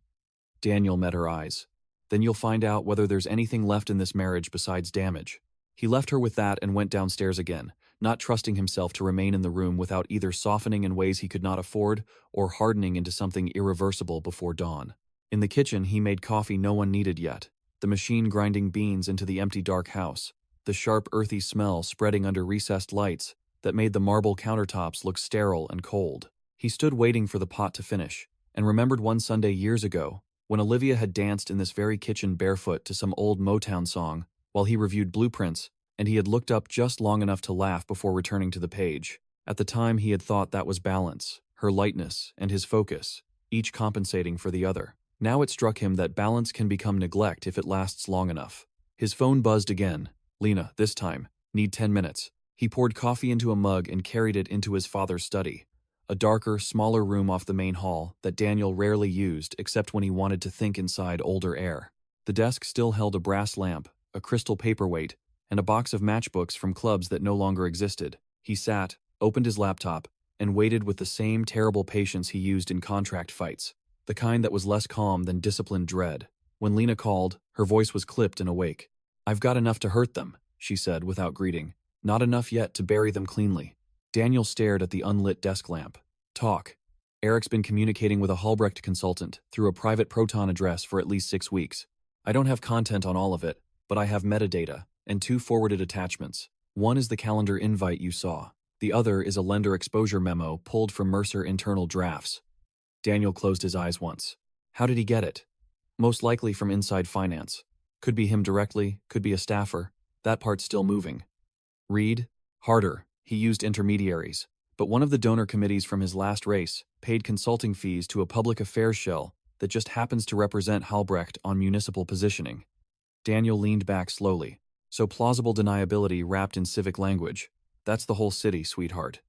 Daniel met her eyes. Then you'll find out whether there's anything left in this marriage besides damage. He left her with that and went downstairs again, not trusting himself to remain in the room without either softening in ways he could not afford or hardening into something irreversible before dawn. In the kitchen, he made coffee no one needed yet, the machine grinding beans into the empty dark house, the sharp earthy smell spreading under recessed lights that made the marble countertops look sterile and cold. He stood waiting for the pot to finish, and remembered one Sunday years ago when Olivia had danced in this very kitchen barefoot to some old Motown song while he reviewed blueprints, and he had looked up just long enough to laugh before returning to the page. At the time he had thought that was balance, her lightness, and his focus, each compensating for the other. Now it struck him that balance can become neglect if it lasts long enough. His phone buzzed again. Lena, this time. Need 10 minutes. He poured coffee into a mug and carried it into his father's study, a darker, smaller room off the main hall that Daniel rarely used except when he wanted to think inside older air. The desk still held a brass lamp, a crystal paperweight, and a box of matchbooks from clubs that no longer existed. He sat, opened his laptop, and waited with the same terrible patience he used in contract fights, the kind that was less calm than disciplined dread. When Lena called, her voice was clipped and awake. I've got enough to hurt them, she said without greeting. Not enough yet to bury them cleanly. Daniel stared at the unlit desk lamp. Talk. Eric's been communicating with a Halbrecht consultant through a private Proton address for at least 6 weeks. I don't have content on all of it, but I have metadata and 2 forwarded attachments. One is the calendar invite you saw. The other is a lender exposure memo pulled from Mercer internal drafts. Daniel closed his eyes once. How did he get it? Most likely from inside finance. Could be him directly, could be a staffer. That part's still moving. Read? Harder. He used intermediaries. But one of the donor committees from his last race paid consulting fees to a public affairs shell that just happens to represent Halbrecht on municipal positioning. Daniel leaned back slowly. So plausible deniability wrapped in civic language. That's the whole city, sweetheart.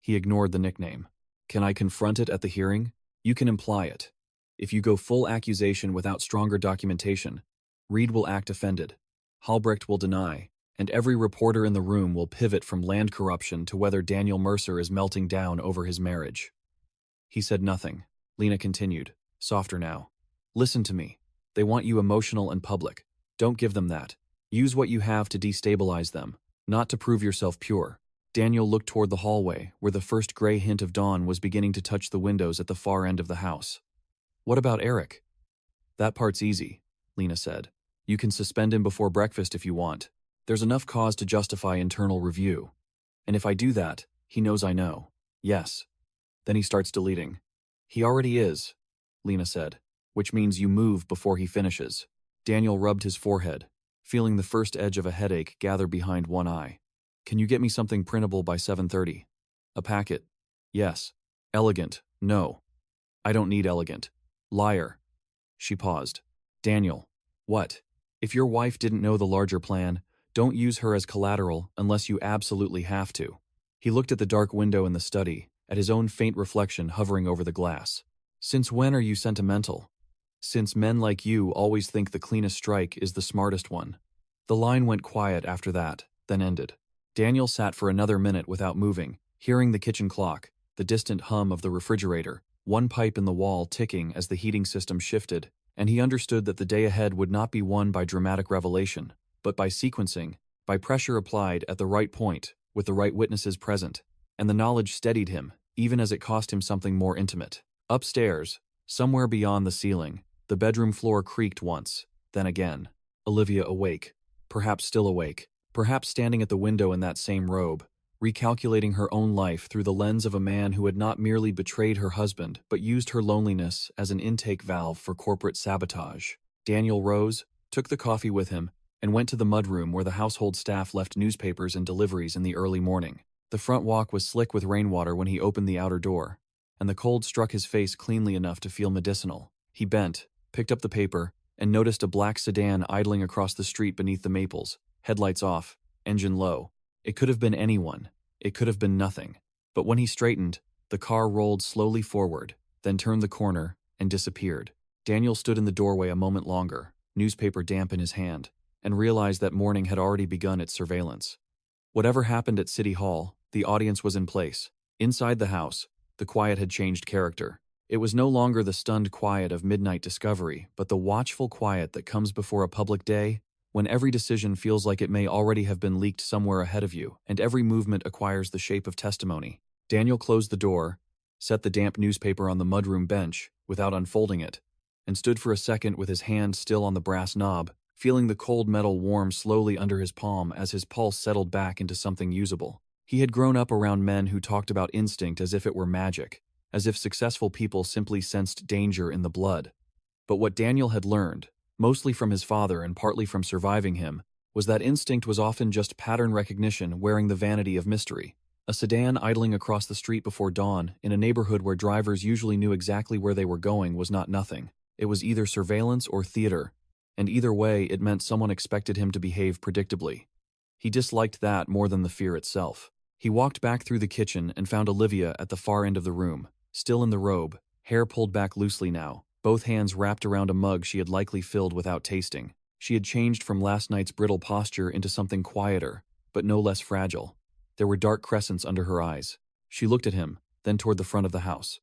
He ignored the nickname. Can I confront it at the hearing? You can imply it. If you go full accusation without stronger documentation, Reed will act offended. Halbrecht will deny, and every reporter in the room will pivot from land corruption to whether Daniel Mercer is melting down over his marriage. He said nothing. Lena continued, softer now. Listen to me. They want you emotional and public. Don't give them that. Use what you have to destabilize them, not to prove yourself pure. Daniel looked toward the hallway, where the first gray hint of dawn was beginning to touch the windows at the far end of the house. What about Eric? That part's easy, Lena said. You can suspend him before breakfast if you want. There's enough cause to justify internal review. And if I do that, he knows I know. Yes. Then he starts deleting. He already is, Lena said, which means you move before he finishes. Daniel rubbed his forehead, feeling the first edge of a headache gather behind one eye. Can you get me something printable by 7:30? A packet? Yes. Elegant? No. I don't need elegant. Liar. She paused. Daniel. What? If your wife didn't know the larger plan, don't use her as collateral unless you absolutely have to. He looked at the dark window in the study, at his own faint reflection hovering over the glass. Since when are you sentimental? Since men like you always think the cleanest strike is the smartest one. The line went quiet after that, then ended. Daniel sat for another minute without moving, hearing the kitchen clock, the distant hum of the refrigerator, one pipe in the wall ticking as the heating system shifted, and he understood that the day ahead would not be won by dramatic revelation, but by sequencing, by pressure applied at the right point, with the right witnesses present, and the knowledge steadied him, even as it cost him something more intimate. Upstairs, somewhere beyond the ceiling, the bedroom floor creaked once, then again. Olivia awake, perhaps still awake, perhaps standing at the window in that same robe, recalculating her own life through the lens of a man who had not merely betrayed her husband but used her loneliness as an intake valve for corporate sabotage. Daniel rose, took the coffee with him, and went to the mudroom where the household staff left newspapers and deliveries in the early morning. The front walk was slick with rainwater when he opened the outer door, and the cold struck his face cleanly enough to feel medicinal. He bent, picked up the paper, and noticed a black sedan idling across the street beneath the maples, headlights off, engine low. It could have been anyone. It could have been nothing. But when he straightened, the car rolled slowly forward, then turned the corner and disappeared. Daniel stood in the doorway a moment longer, newspaper damp in his hand, and realized that morning had already begun its surveillance. Whatever happened at City Hall, the audience was in place. Inside the house, the quiet had changed character. It was no longer the stunned quiet of midnight discovery, but the watchful quiet that comes before a public day, when every decision feels like it may already have been leaked somewhere ahead of you, and every movement acquires the shape of testimony. Daniel closed the door, set the damp newspaper on the mudroom bench, without unfolding it, and stood for a second with his hand still on the brass knob, feeling the cold metal warm slowly under his palm as his pulse settled back into something usable. He had grown up around men who talked about instinct as if it were magic, as if successful people simply sensed danger in the blood. But what Daniel had learned, mostly from his father and partly from surviving him, was that instinct was often just pattern recognition wearing the vanity of mystery. A sedan idling across the street before dawn, in a neighborhood where drivers usually knew exactly where they were going, was not nothing. It was either surveillance or theater, and either way it meant someone expected him to behave predictably. He disliked that more than the fear itself. He walked back through the kitchen and found Olivia at the far end of the room, still in the robe, hair pulled back loosely now, both hands wrapped around a mug she had likely filled without tasting. She had changed from last night's brittle posture into something quieter, but no less fragile. There were dark crescents under her eyes. She looked at him, then toward the front of the house.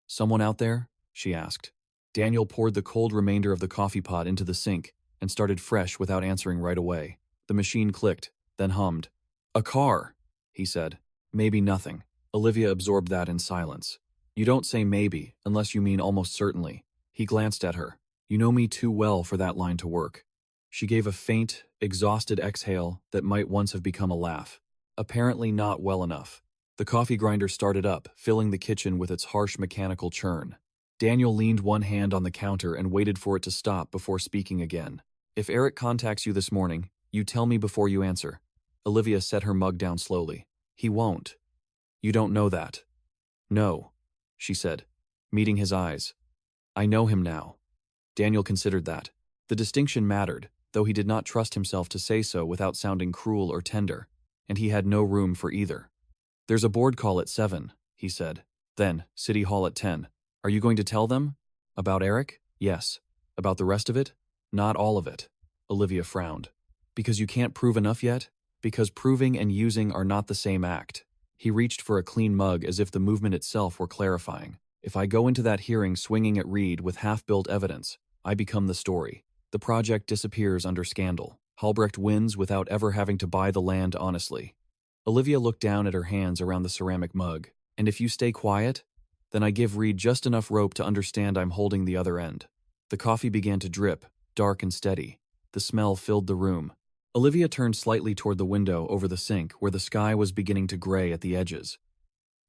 "Someone out there?" she asked. Daniel poured the cold remainder of the coffee pot into the sink and started fresh without answering right away. The machine clicked, then hummed. "A car," he said. "Maybe nothing." Olivia absorbed that in silence. "You don't say maybe, unless you mean almost certainly." He glanced at her. "You know me too well for that line to work." She gave a faint, exhausted exhale that might once have become a laugh. Apparently not well enough. The coffee grinder started up, filling the kitchen with its harsh mechanical churn. Daniel leaned one hand on the counter and waited for it to stop before speaking again. "If Eric contacts you this morning, you tell me before you answer." Olivia set her mug down slowly. "He won't." "You don't know that." "No," she said, meeting his eyes. "I know him now." Daniel considered that. The distinction mattered, though he did not trust himself to say so without sounding cruel or tender, and he had no room for either. "There's a board call at 7, he said. "Then, City Hall at 10. Are you going to tell them? About Eric?" "Yes." "About the rest of it?" "Not all of it." Olivia frowned. "Because you can't prove enough yet?" "Because proving and using are not the same act." He reached for a clean mug as if the movement itself were clarifying. "If I go into that hearing swinging at Reed with half-built evidence, I become the story. The project disappears under scandal. Halbrecht wins without ever having to buy the land honestly." Olivia looked down at her hands around the ceramic mug. "And if you stay quiet, then I give Reed just enough rope to understand I'm holding the other end." The coffee began to drip, dark and steady. The smell filled the room. Olivia turned slightly toward the window over the sink where the sky was beginning to gray at the edges.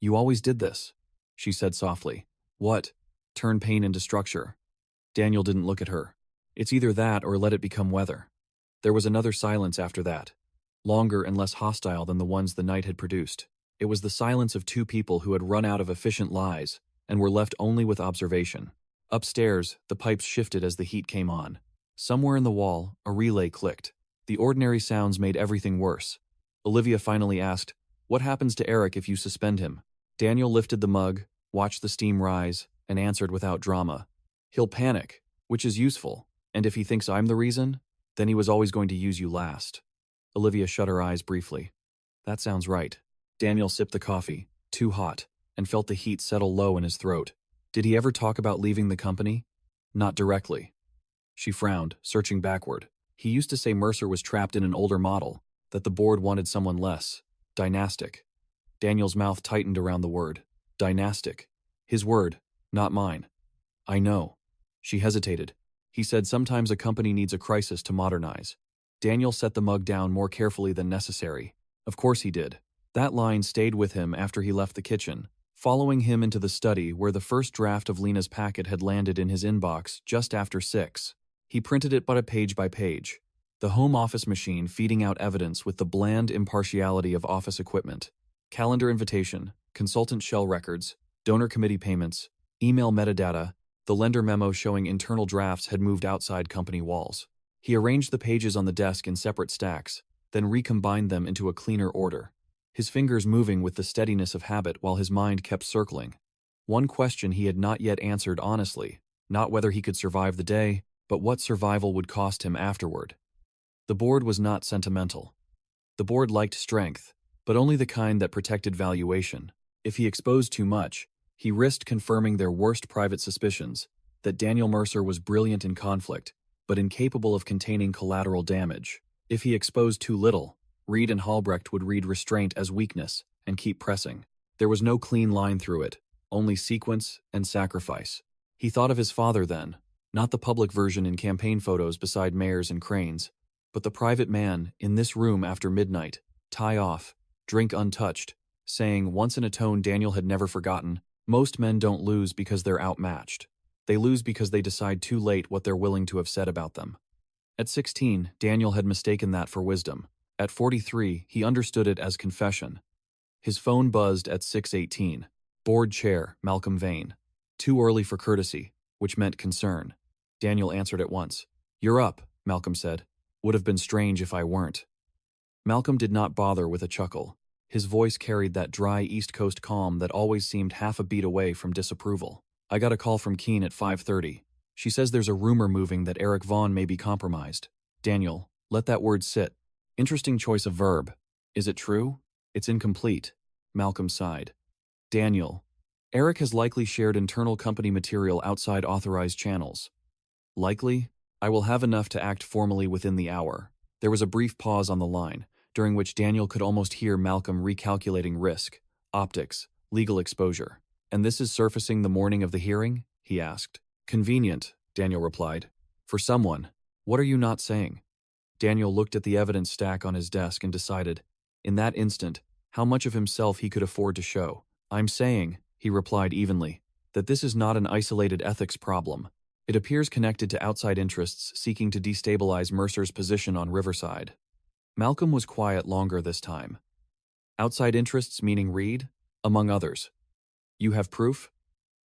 "You always did this," she said softly. "What?" "Turn pain into structure." Daniel didn't look at her. "It's either that or let it become weather." There was another silence after that, longer and less hostile than the ones the night had produced. It was the silence of two people who had run out of efficient lies and were left only with observation. Upstairs, the pipes shifted as the heat came on. Somewhere in the wall, a relay clicked. The ordinary sounds made everything worse. Olivia finally asked, "What happens to Eric if you suspend him?" Daniel lifted the mug, watched the steam rise, and answered without drama. "He'll panic, which is useful, and if he thinks I'm the reason, then he was always going to use you last." Olivia shut her eyes briefly. "That sounds right." Daniel sipped the coffee, too hot, and felt the heat settle low in his throat. Did he ever talk about leaving the company? Not directly. She frowned, searching backward. He used to say Mercer was trapped in an older model, that the board wanted someone less dynastic. Daniel's mouth tightened around the word. Dynastic. His word, not mine. "I know." She hesitated. He said sometimes a company needs a crisis to modernize. Daniel set the mug down more carefully than necessary. Of course he did. That line stayed with him after he left the kitchen, following him into the study where the first draft of Lena's packet had landed in his inbox just after 6. He printed it but page by page. The home office machine feeding out evidence with the bland impartiality of office equipment. Calendar invitation, consultant shell records, donor committee payments, email metadata, the lender memo showing internal drafts had moved outside company walls. He arranged the pages on the desk in separate stacks, then recombined them into a cleaner order, his fingers moving with the steadiness of habit while his mind kept circling. One question he had not yet answered honestly, not whether he could survive the day, but what survival would cost him afterward. The board was not sentimental. The board liked strength, but only the kind that protected valuation. If he exposed too much, he risked confirming their worst private suspicions, that Daniel Mercer was brilliant in conflict, but incapable of containing collateral damage. If he exposed too little, Reed and Halbrecht would read restraint as weakness and keep pressing. There was no clean line through it, only sequence and sacrifice. He thought of his father then, not the public version in campaign photos beside mayors and cranes, but the private man in this room after midnight, tie off, drink untouched, saying once in a tone Daniel had never forgotten, "Most men don't lose because they're outmatched. They lose because they decide too late what they're willing to have said about them." At 16, Daniel had mistaken that for wisdom. At 43, he understood it as confession. His phone buzzed at 6:18. Board chair, Malcolm Vane. Too early for courtesy, which meant concern. Daniel answered at once. "You're up," Malcolm said. "Would have been strange if I weren't." Malcolm did not bother with a chuckle. His voice carried that dry East Coast calm that always seemed half a beat away from disapproval. "I got a call from Keene at 5:30. She says there's a rumor moving that Eric Vaughn may be compromised." Daniel, let that word sit. Interesting choice of verb. "Is it true?" "It's incomplete." Malcolm sighed. "Daniel, Eric has likely shared internal company material outside authorized channels." "Likely? I will have enough to act formally within the hour." There was a brief pause on the line, during which Daniel could almost hear Malcolm recalculating risk, optics, legal exposure. "And this is surfacing the morning of the hearing?" he asked. "Convenient," Daniel replied. "For someone. What are you not saying?" Daniel looked at the evidence stack on his desk and decided, in that instant, how much of himself he could afford to show. "I'm saying," he replied evenly, "that this is not an isolated ethics problem. It appears connected to outside interests seeking to destabilize Mercer's position on Riverside." Malcolm was quiet longer this time. "Outside interests meaning Reed?" "Among others." "You have proof?"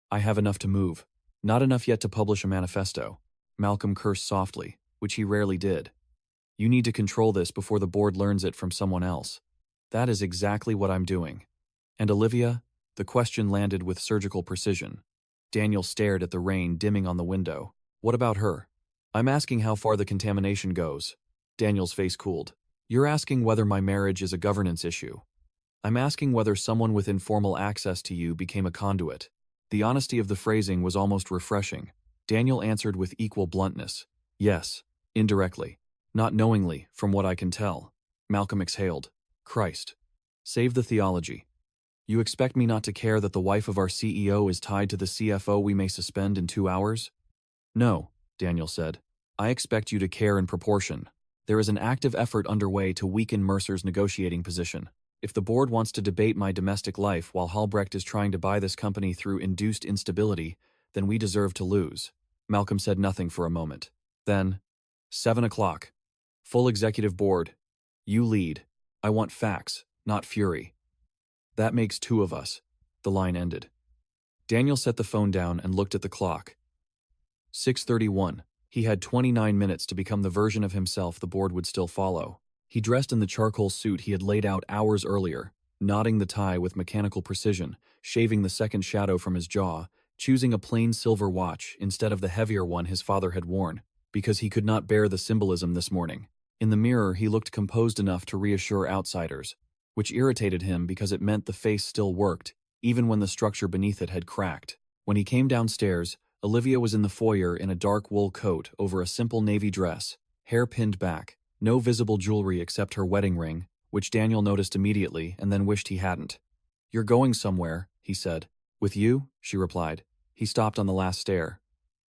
"I have enough to move. Not enough yet to publish a manifesto." Malcolm cursed softly, which he rarely did. "You need to control this before the board learns it from someone else." "That is exactly what I'm doing." "And Olivia?" The question landed with surgical precision. Daniel stared at the rain dimming on the window. "What about her?" "I'm asking how far the contamination goes." Daniel's face cooled. "You're asking whether my marriage is a governance issue." "I'm asking whether someone with informal access to you became a conduit." The honesty of the phrasing was almost refreshing. Daniel answered with equal bluntness. "Yes, indirectly. Not knowingly, from what I can tell." Malcolm exhaled. "Christ. Save the theology. You expect me not to care that the wife of our CEO is tied to the CFO we may suspend in 2 hours?" "No," Daniel said. "I expect you to care in proportion. There is an active effort underway to weaken Mercer's negotiating position. If the board wants to debate my domestic life while Halbrecht is trying to buy this company through induced instability, then we deserve to lose." Malcolm said nothing for a moment. Then, 7 o'clock. Full executive board. You lead. I want facts, not fury. "That makes 2 of us." The line ended. Daniel set the phone down and looked at the clock. 6:31. He had 29 minutes to become the version of himself the board would still follow. He dressed in the charcoal suit he had laid out hours earlier, knotting the tie with mechanical precision, shaving the second shadow from his jaw, choosing a plain silver watch instead of the heavier one his father had worn, because he could not bear the symbolism this morning. In the mirror, he looked composed enough to reassure outsiders, which irritated him because it meant the face still worked, even when the structure beneath it had cracked. When he came downstairs, Olivia was in the foyer in a dark wool coat over a simple navy dress, hair pinned back, no visible jewelry except her wedding ring, which Daniel noticed immediately and then wished he hadn't. "You're going somewhere," he said. "With you?" she replied. He stopped on the last stair.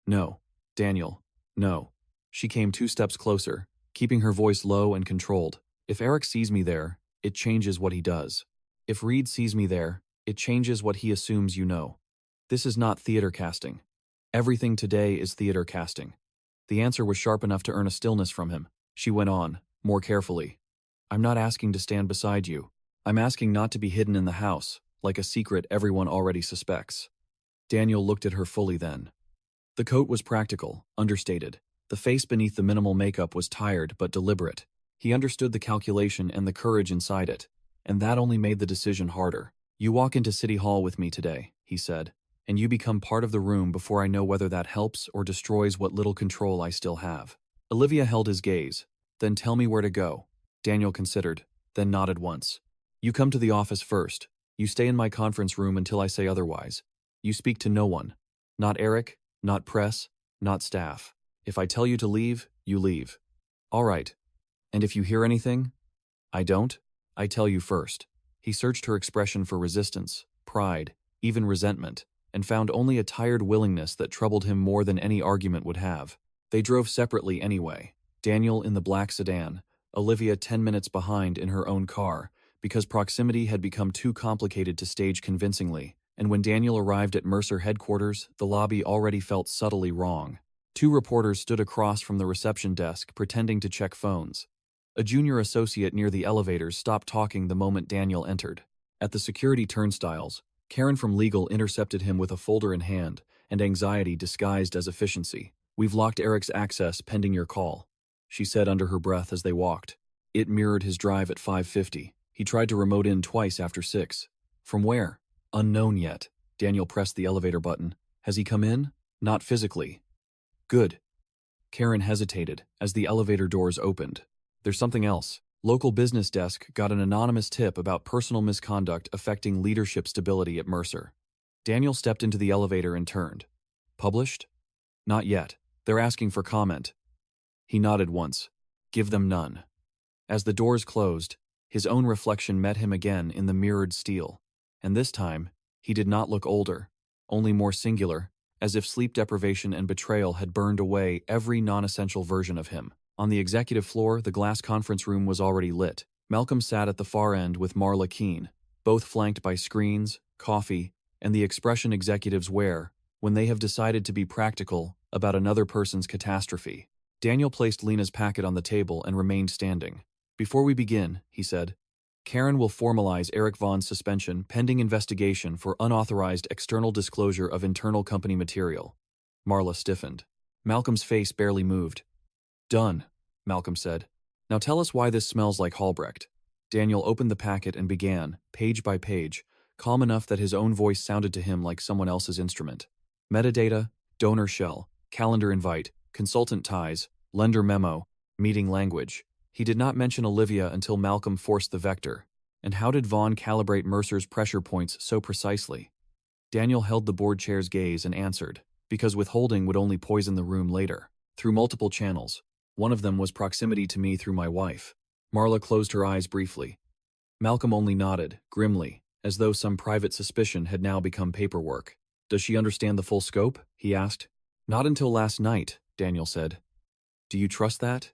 "No, Daniel, no." She came 2 steps closer, keeping her voice low and controlled. "If Eric sees me there, it changes what he does. If Reed sees me there, it changes what he assumes you know. This is not theater casting. Everything today is theater casting." The answer was sharp enough to earn a stillness from him. She went on, more carefully. "I'm not asking to stand beside you. I'm asking not to be hidden in the house, like a secret everyone already suspects." Daniel looked at her fully then. The coat was practical, understated. The face beneath the minimal makeup was tired but deliberate. He understood the calculation and the courage inside it, and that only made the decision harder. "You walk into City Hall with me today," he said, "and you become part of the room before I know whether that helps or destroys what little control I still have." Olivia held his gaze. "Then tell me where to go." Daniel considered, then nodded once. "You come to the office first. You stay in my conference room until I say otherwise. You speak to no one. Not Eric, not press, not staff. If I tell you to leave, you leave." "All right. And if you hear anything?" "I don't. I tell you first." He searched her expression for resistance, pride, even resentment, and found only a tired willingness that troubled him more than any argument would have. They drove separately anyway, Daniel in the black sedan, Olivia 10 minutes behind in her own car, because proximity had become too complicated to stage convincingly, and when Daniel arrived at Mercer headquarters, the lobby already felt subtly wrong. 2 reporters stood across from the reception desk pretending to check phones. A junior associate near the elevators stopped talking the moment Daniel entered. At the security turnstiles, Karen from legal intercepted him with a folder in hand, and anxiety disguised as efficiency. "We've locked Eric's access pending your call," she said under her breath as they walked. It mirrored his drive at 5:50. He tried to remote in twice after 6. "From where?" "Unknown yet." Daniel pressed the elevator button. "Has he come in?" "Not physically." "Good." Karen hesitated as the elevator doors opened. "There's something else. Local business desk got an anonymous tip about personal misconduct affecting leadership stability at Mercer." Daniel stepped into the elevator and turned. "Published?" "Not yet. They're asking for comment." He nodded once. "Give them none." As the doors closed, his own reflection met him again in the mirrored steel. And this time, he did not look older, only more singular, as if sleep deprivation and betrayal had burned away every non-essential version of him. On the executive floor, the glass conference room was already lit. Malcolm sat at the far end with Marla Keene, both flanked by screens, coffee, and the expression executives wear when they have decided to be practical about another person's catastrophe. Daniel placed Lena's packet on the table and remained standing. "Before we begin," he said, "Karen will formalize Eric Vaughn's suspension pending investigation for unauthorized external disclosure of internal company material." Marla stiffened. Malcolm's face barely moved. "Done," Malcolm said. "Now tell us why this smells like Halbrecht." Daniel opened the packet and began, page by page, calm enough that his own voice sounded to him like someone else's instrument. Metadata, donor shell, calendar invite, consultant ties, lender memo, meeting language. He did not mention Olivia until Malcolm forced the vector. And how did Vaughn calibrate Mercer's pressure points so precisely? Daniel held the board chair's gaze and answered, because withholding would only poison the room later. "Through multiple channels. One of them was proximity to me through my wife." Marla closed her eyes briefly. Malcolm only nodded, grimly, as though some private suspicion had now become paperwork. "Does she understand the full scope?" he asked. "Not until last night," Daniel said. "Do you trust that?"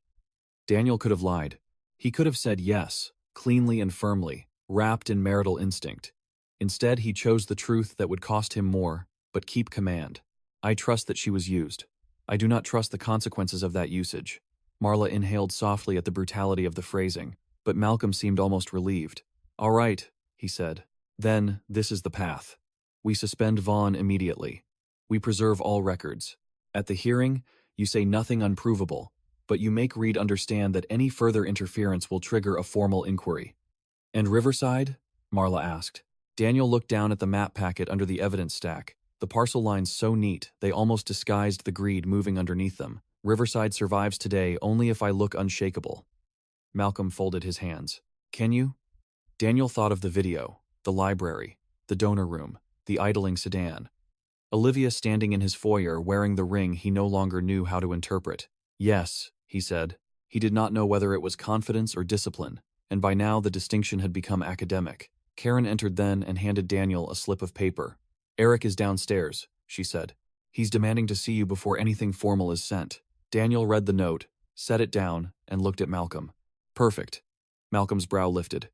Daniel could have lied. He could have said yes, cleanly and firmly, wrapped in marital instinct. Instead, he chose the truth that would cost him more, but keep command. "I trust that she was used. I do not trust the consequences of that usage." Marla inhaled softly at the brutality of the phrasing, but Malcolm seemed almost relieved. "All right," he said. "Then, this is the path. We suspend Vaughn immediately. We preserve all records. At the hearing, you say nothing unprovable, but you make Reed understand that any further interference will trigger a formal inquiry. And Riverside? Marla asked. Daniel looked down at the map packet under the evidence stack, the parcel lines so neat they almost disguised the greed moving underneath them. Riverside survives today only if I look unshakable. Malcolm folded his hands. Can you? Daniel thought of the video, the library, the donor room, the idling sedan. Olivia standing in his foyer wearing the ring he no longer knew how to interpret. Yes, he said. He did not know whether it was confidence or discipline, and by now the distinction had become academic. Karen entered then and handed Daniel a slip of paper. Eric is downstairs, she said. He's demanding to see you before anything formal is sent. Daniel read the note, set it down, and looked at Malcolm. Perfect. Malcolm's brow lifted.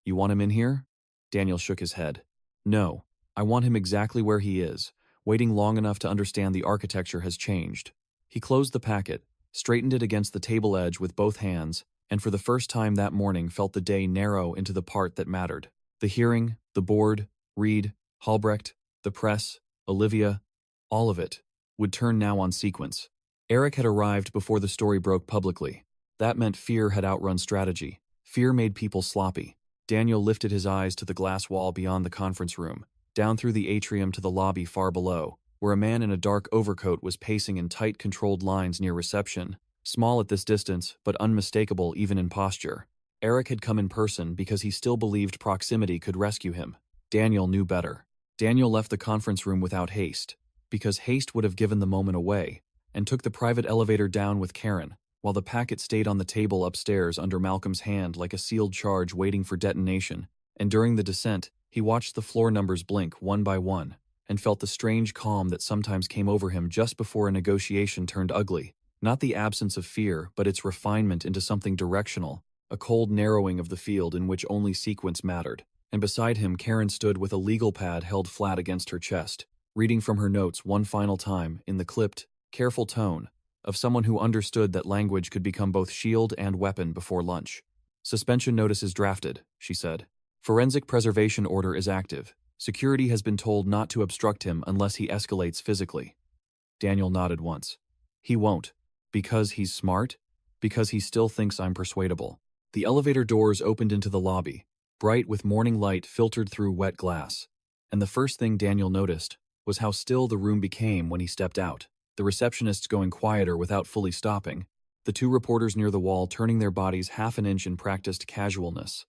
You want him in here? Daniel shook his head. No, I want him exactly where he is, waiting long enough to understand the architecture has changed. He closed the packet, straightened it against the table edge with both hands, and for the first time that morning felt the day narrow into the part that mattered. The hearing, the board, Reed, Halbrecht, the press, Olivia, all of it, would turn now on sequence. Eric had arrived before the story broke publicly. That meant fear had outrun strategy. Fear made people sloppy. Daniel lifted his eyes to the glass wall beyond the conference room, down through the atrium to the lobby far below, where a man in a dark overcoat was pacing in tight controlled lines near reception, small at this distance but unmistakable even in posture. Eric had come in person because he still believed proximity could rescue him. Daniel knew better. Daniel left the conference room without haste, because haste would have given the moment away, and took the private elevator down with Karen, while the packet stayed on the table upstairs under Malcolm's hand like a sealed charge waiting for detonation. And during the descent, he watched the floor numbers blink one by one, and felt the strange calm that sometimes came over him just before a negotiation turned ugly. Not the absence of fear, but its refinement into something directional, a cold narrowing of the field in which only sequence mattered. And beside him Karen stood with a legal pad held flat against her chest, reading from her notes one final time in the clipped, careful tone of someone who understood that language could become both shield and weapon before lunch. Suspension notice is drafted, she said. Forensic preservation order is active. Security has been told not to obstruct him unless he escalates physically. Daniel nodded once. He won't. Because he's smart? Because he still thinks I'm persuadable. The elevator doors opened into the lobby, bright with morning light filtered through wet glass. And the first thing Daniel noticed was how still the room became when he stepped out, the receptionists going quieter without fully stopping, the two reporters near the wall turning their bodies half an inch in practiced casualness,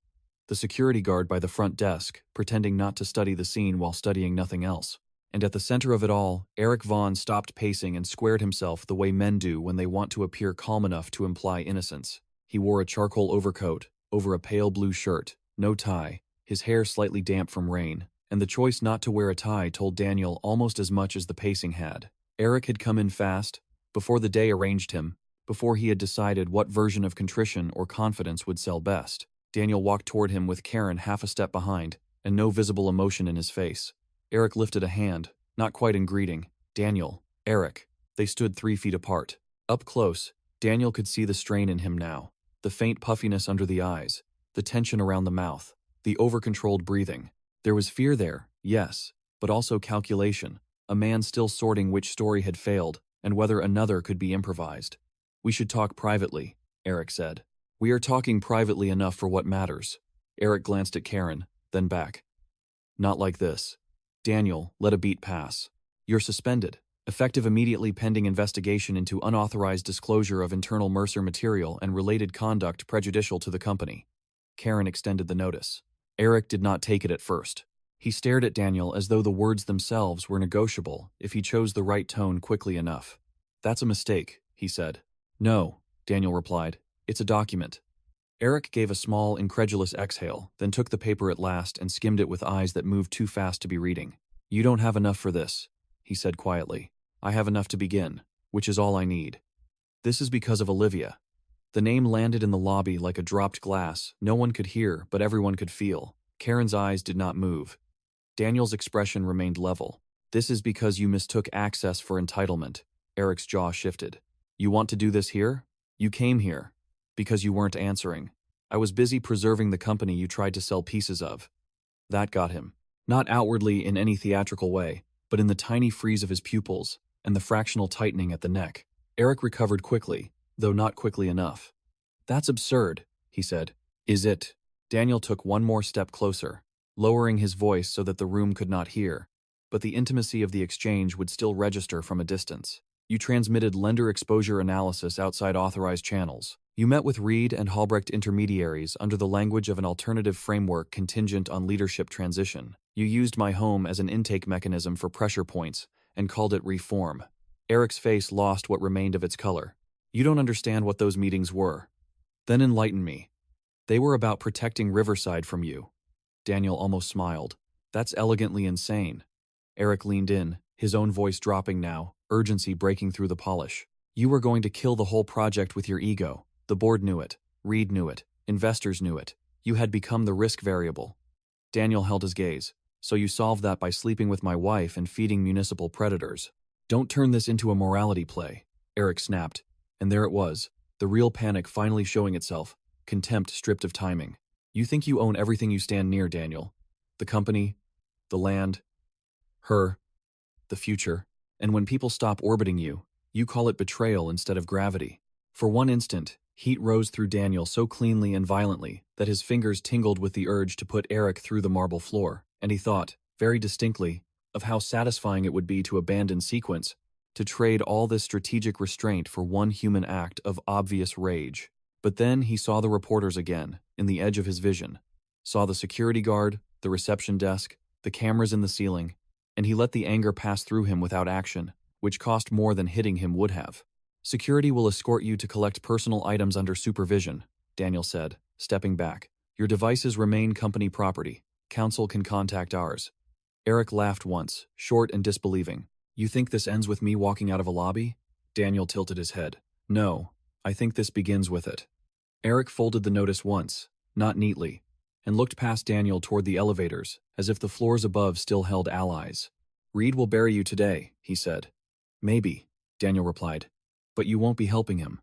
the security guard by the front desk pretending not to study the scene while studying nothing else. And at the center of it all, Eric Vaughn stopped pacing and squared himself the way men do when they want to appear calm enough to imply innocence. He wore a charcoal overcoat, over a pale blue shirt, no tie, his hair slightly damp from rain, and the choice not to wear a tie told Daniel almost as much as the pacing had. Eric had come in fast, before the day arranged him, before he had decided what version of contrition or confidence would sell best. Daniel walked toward him with Karen half a step behind, and no visible emotion in his face. Eric lifted a hand, not quite in greeting. Daniel, Eric. They stood 3 feet apart. Up close, Daniel could see the strain in him now, the faint puffiness under the eyes, the tension around the mouth, the over-controlled breathing. There was fear there, yes, but also calculation, a man still sorting which story had failed and whether another could be improvised. We should talk privately, Eric said. We are talking privately enough for what matters. Eric glanced at Karen, then back. Not like this. Daniel, let a beat pass. You're suspended, effective immediately pending investigation into unauthorized disclosure of internal Mercer material and related conduct prejudicial to the company. Karen extended the notice. Eric did not take it at first. He stared at Daniel as though the words themselves were negotiable if he chose the right tone quickly enough. That's a mistake, he said. No, Daniel replied. It's a document. Eric gave a small, incredulous exhale, then took the paper at last and skimmed it with eyes that moved too fast to be reading. You don't have enough for this, he said quietly. I have enough to begin, which is all I need. This is because of Olivia. The name landed in the lobby like a dropped glass. No one could hear, but everyone could feel. Karen's eyes did not move. Daniel's expression remained level. This is because you mistook access for entitlement. Eric's jaw shifted. You want to do this here? You came here. Because you weren't answering. I was busy preserving the company you tried to sell pieces of. That got him. Not outwardly in any theatrical way, but in the tiny freeze of his pupils, and the fractional tightening at the neck. Eric recovered quickly, though not quickly enough. "That's absurd," he said. "Is it?" Daniel took one more step closer, lowering his voice so that the room could not hear, but the intimacy of the exchange would still register from a distance. "You transmitted lender exposure analysis outside authorized channels. You met with Reed and Halbrecht intermediaries under the language of an alternative framework contingent on leadership transition. You used my home as an intake mechanism for pressure points and called it reform." Eric's face lost what remained of its color. "You don't understand what those meetings were." "Then enlighten me." "They were about protecting Riverside from you." Daniel almost smiled. "That's elegantly insane." Eric leaned in, his own voice dropping now, urgency breaking through the polish. "You were going to kill the whole project with your ego. The board knew it. Reed knew it. Investors knew it. You had become the risk variable." Daniel held his gaze. "So you solved that by sleeping with my wife and feeding municipal predators." "Don't turn this into a morality play," Eric snapped. And there it was, the real panic finally showing itself, contempt stripped of timing. "You think you own everything you stand near, Daniel. The company, the land, her, the future. And when people stop orbiting you, you call it betrayal instead of gravity." For one instant, heat rose through Daniel so cleanly and violently that his fingers tingled with the urge to put Eric through the marble floor, and he thought, very distinctly, of how satisfying it would be to abandon sequence, to trade all this strategic restraint for one human act of obvious rage. But then he saw the reporters again, in the edge of his vision. Saw the security guard, the reception desk, the cameras in the ceiling, and he let the anger pass through him without action, which cost more than hitting him would have. "Security will escort you to collect personal items under supervision," Daniel said, stepping back. "Your devices remain company property. Council can contact ours." Eric laughed once, short and disbelieving. "You think this ends with me walking out of a lobby?" Daniel tilted his head. "No, I think this begins with it." Eric folded the notice once, not neatly, and looked past Daniel toward the elevators, as if the floors above still held allies. "Reed will bury you today," he said. "Maybe," Daniel replied. "But you won't be helping him."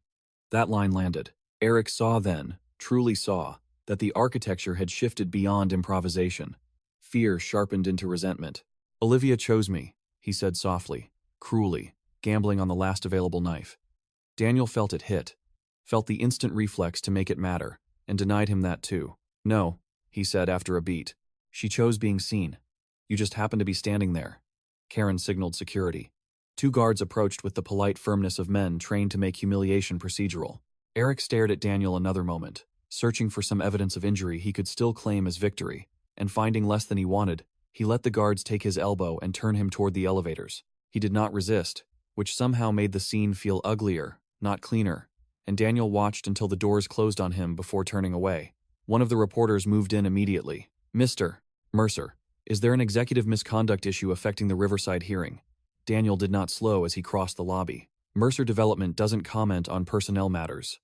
That line landed. Eric saw then, truly saw, that the architecture had shifted beyond improvisation. Fear sharpened into resentment. "Olivia chose me," he said softly, cruelly, gambling on the last available knife. Daniel felt it hit, felt the instant reflex to make it matter, and denied him that too. "No," he said after a beat. "She chose being seen. You just happened to be standing there." Karen signaled security. Two guards approached with the polite firmness of men trained to make humiliation procedural. Eric stared at Daniel another moment, searching for some evidence of injury he could still claim as victory, and finding less than he wanted, he let the guards take his elbow and turn him toward the elevators. He did not resist, which somehow made the scene feel uglier, not cleaner, and Daniel watched until the doors closed on him before turning away. One of the reporters moved in immediately. "Mr. Mercer, is there an executive misconduct issue affecting the Riverside hearing?" Daniel did not slow as he crossed the lobby. "Mercer Development doesn't comment on personnel matters."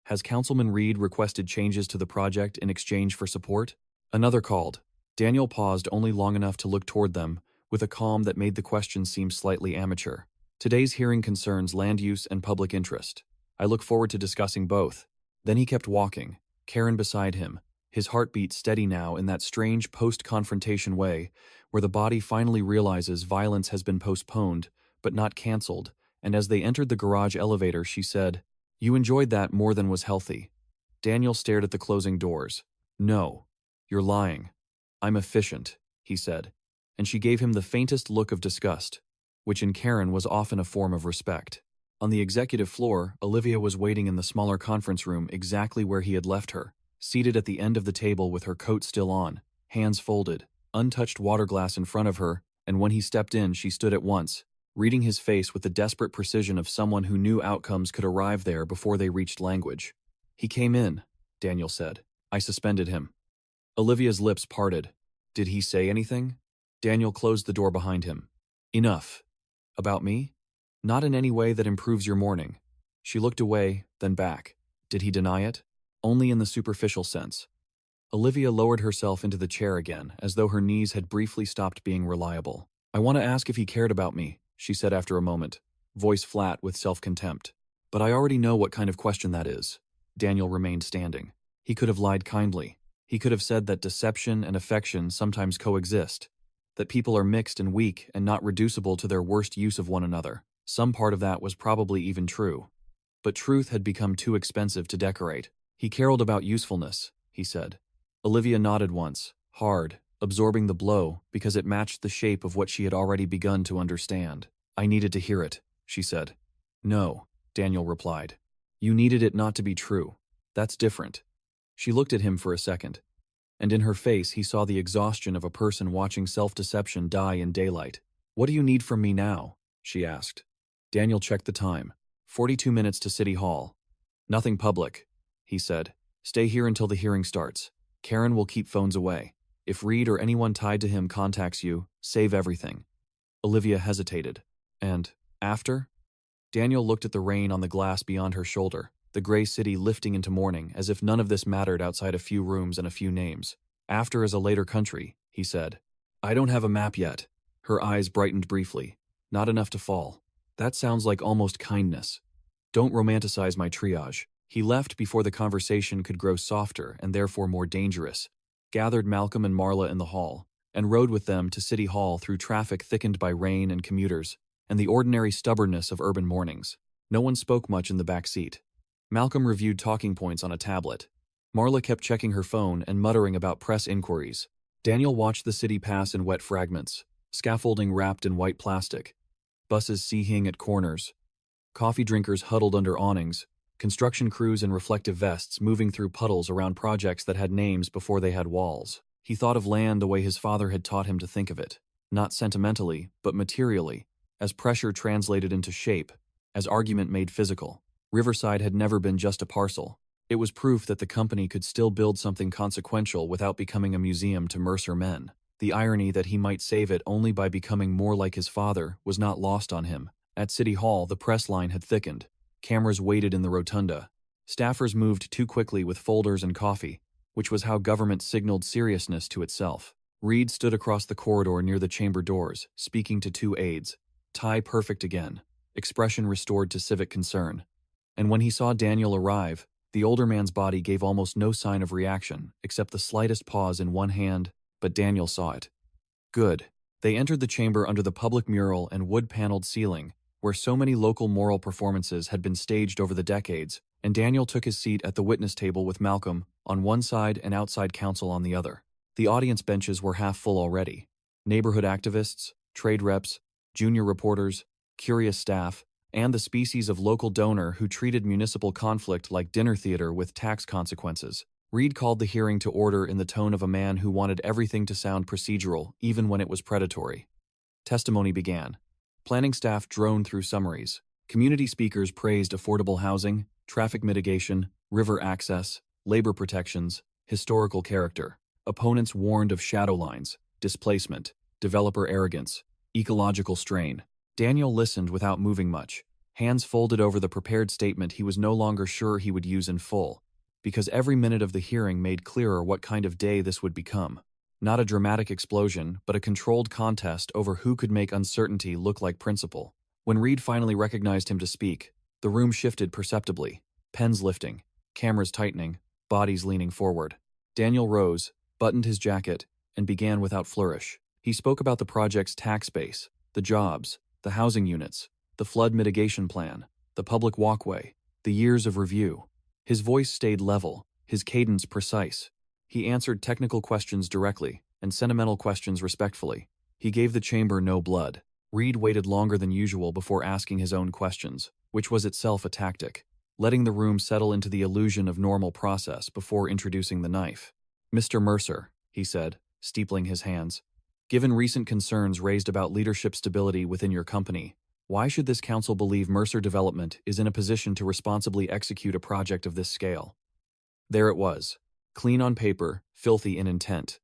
"Has Councilman Reed requested changes to the project in exchange for support?" Another called. Daniel paused only long enough to look toward them, with a calm that made the question seem slightly amateur. "Today's hearing concerns land use and public interest. I look forward to discussing both." Then he kept walking, Karen beside him, his heartbeat steady now in that strange post-confrontation way where the body finally realizes violence has been postponed, but not canceled, and as they entered the garage elevator, she said, "You enjoyed that more than was healthy." Daniel stared at the closing doors. "No, you're lying. I'm efficient," he said, and she gave him the faintest look of disgust, which in Karen was often a form of respect. On the executive floor, Olivia was waiting in the smaller conference room exactly where he had left her, seated at the end of the table with her coat still on, hands folded, untouched water glass in front of her, and when he stepped in, she stood at once, reading his face with the desperate precision of someone who knew outcomes could arrive there before they reached language. "He came in," Daniel said. "I suspended him." Olivia's lips parted. "Did he say anything?" Daniel closed the door behind him. "Enough." "About me?" "Not in any way that improves your morning." She looked away, then back. Did he deny it? Only in the superficial sense. Olivia lowered herself into the chair again, as though her knees had briefly stopped being reliable. "I want to ask if he cared about me," she said after a moment, voice flat with self-contempt. "But I already know what kind of question that is." Daniel remained standing. He could have lied kindly. He could have said that deception and affection sometimes coexist, that people are mixed and weak and not reducible to their worst use of one another. Some part of that was probably even true. But truth had become too expensive to decorate. He caroled about usefulness, he said. Olivia nodded once, hard, absorbing the blow because it matched the shape of what she had already begun to understand. I needed to hear it, she said. No, Daniel replied. You needed it not to be true. That's different. She looked at him for a second, and in her face he saw the exhaustion of a person watching self-deception die in daylight. What do you need from me now? She asked. Daniel checked the time. 42 minutes to City Hall. Nothing public, he said. Stay here until the hearing starts. Karen will keep phones away. If Reed or anyone tied to him contacts you, save everything. Olivia hesitated. And after? Daniel looked at the rain on the glass beyond her shoulder, the gray city lifting into morning as if none of this mattered outside a few rooms and a few names. After is a later country, he said. I don't have a map yet. Her eyes brightened briefly. Not enough to fall. That sounds like almost kindness. Don't romanticize my triage. He left before the conversation could grow softer and therefore more dangerous, gathered Malcolm and Marla in the hall, and rode with them to City Hall through traffic thickened by rain and commuters, and the ordinary stubbornness of urban mornings. No one spoke much in the back seat. Malcolm reviewed talking points on a tablet. Marla kept checking her phone and muttering about press inquiries. Daniel watched the city pass in wet fragments, scaffolding wrapped in white plastic, buses seeing at corners, coffee drinkers huddled under awnings, construction crews in reflective vests moving through puddles around projects that had names before they had walls. He thought of land the way his father had taught him to think of it, not sentimentally, but materially, as pressure translated into shape, as argument made physical. Riverside had never been just a parcel. It was proof that the company could still build something consequential without becoming a museum to Mercer men. The irony that he might save it only by becoming more like his father was not lost on him. At City Hall, the press line had thickened. Cameras waited in the rotunda. Staffers moved too quickly with folders and coffee, which was how government signaled seriousness to itself. Reed stood across the corridor near the chamber doors, speaking to two aides. Tie perfect again, expression restored to civic concern. And when he saw Daniel arrive, the older man's body gave almost no sign of reaction, except the slightest pause in one hand, but Daniel saw it. Good. They entered the chamber under the public mural and wood-paneled ceiling, where so many local moral performances had been staged over the decades, and Daniel took his seat at the witness table with Malcolm on one side and outside counsel on the other. The audience benches were half full already. Neighborhood activists, trade reps, junior reporters, curious staff, and the species of local donor who treated municipal conflict like dinner theater with tax consequences. Reed called the hearing to order in the tone of a man who wanted everything to sound procedural, even when it was predatory. Testimony began. Planning staff droned through summaries. Community speakers praised affordable housing, traffic mitigation, river access, labor protections, historical character. Opponents warned of shadow lines, displacement, developer arrogance, ecological strain. Daniel listened without moving much, hands folded over the prepared statement he was no longer sure he would use in full, because every minute of the hearing made clearer what kind of day this would become. Not a dramatic explosion, but a controlled contest over who could make uncertainty look like principle. When Reed finally recognized him to speak, the room shifted perceptibly, pens lifting, cameras tightening, bodies leaning forward. Daniel rose, buttoned his jacket, and began without flourish. He spoke about the project's tax base, the jobs, the housing units, the flood mitigation plan, the public walkway, the years of review. His voice stayed level, his cadence precise. He answered technical questions directly and sentimental questions respectfully. He gave the chamber no blood. Reed waited longer than usual before asking his own questions, which was itself a tactic, letting the room settle into the illusion of normal process before introducing the knife. Mr. Mercer, he said, steepling his hands, given recent concerns raised about leadership stability within your company, why should this council believe Mercer Development is in a position to responsibly execute a project of this scale? There it was, clean on paper, filthy in intent.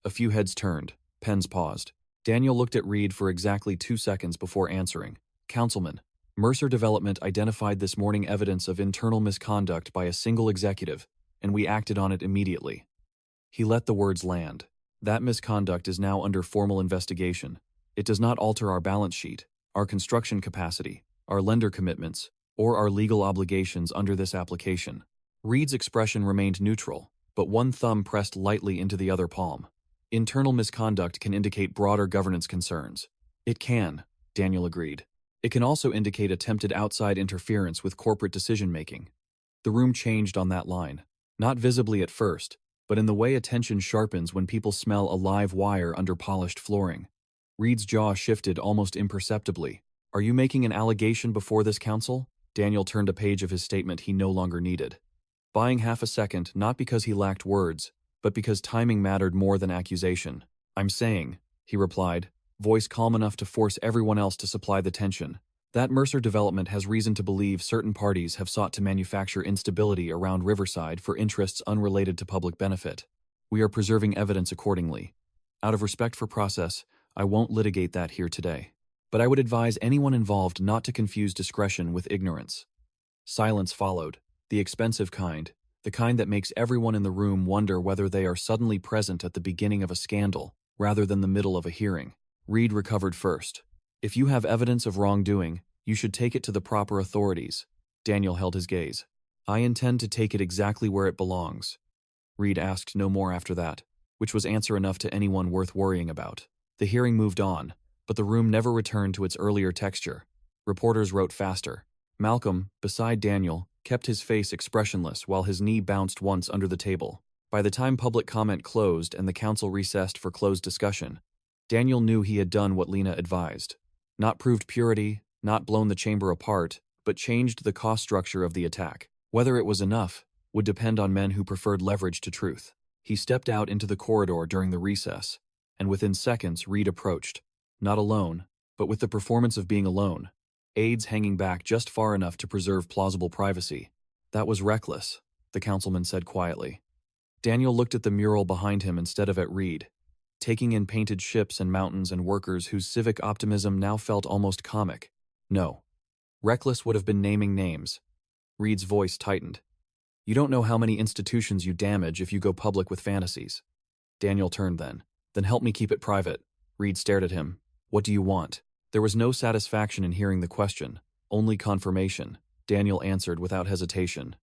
A few heads turned, pens paused. Daniel looked at Reed for exactly 2 seconds before answering. Councilman, Mercer Development identified this morning evidence of internal misconduct by a single executive, and we acted on it immediately. He let the words land. That misconduct is now under formal investigation. It does not alter our balance sheet, our construction capacity, our lender commitments, or our legal obligations under this application. Reed's expression remained neutral, but one thumb pressed lightly into the other palm. Internal misconduct can indicate broader governance concerns. It can, Daniel agreed. It can also indicate attempted outside interference with corporate decision-making. The room changed on that line. Not visibly at first, but in the way attention sharpens when people smell a live wire under polished flooring. Reed's jaw shifted almost imperceptibly. "Are you making an allegation before this council?" Daniel turned a page of his statement he no longer needed. Buying half a second, not because he lacked words, but because timing mattered more than accusation. "I'm saying," he replied, voice calm enough to force everyone else to supply the tension, "that Mercer Development has reason to believe certain parties have sought to manufacture instability around Riverside for interests unrelated to public benefit. We are preserving evidence accordingly. Out of respect for process, I won't litigate that here today. But I would advise anyone involved not to confuse discretion with ignorance." Silence followed, the expensive kind, the kind that makes everyone in the room wonder whether they are suddenly present at the beginning of a scandal rather than the middle of a hearing. Reed recovered first. "If you have evidence of wrongdoing, you should take it to the proper authorities." Daniel held his gaze. "I intend to take it exactly where it belongs." Reed asked no more after that, which was answer enough to anyone worth worrying about. The hearing moved on, but the room never returned to its earlier texture. Reporters wrote faster. Malcolm, beside Daniel, kept his face expressionless while his knee bounced once under the table. By the time public comment closed and the council recessed for closed discussion, Daniel knew he had done what Lena advised. Not proved purity, not blown the chamber apart, but changed the cost structure of the attack. Whether it was enough would depend on men who preferred leverage to truth. He stepped out into the corridor during the recess, and within seconds Reed approached. Not alone, but with the performance of being alone, aides hanging back just far enough to preserve plausible privacy. "That was reckless," the councilman said quietly. Daniel looked at the mural behind him instead of at Reed, taking in painted ships and mountains and workers whose civic optimism now felt almost comic. "No. Reckless would have been naming names." Reed's voice tightened. "You don't know how many institutions you damage if you go public with fantasies." Daniel turned then. "Then help me keep it private." Reed stared at him. "What do you want?" There was no satisfaction in hearing the question, only confirmation. Daniel answered without hesitation.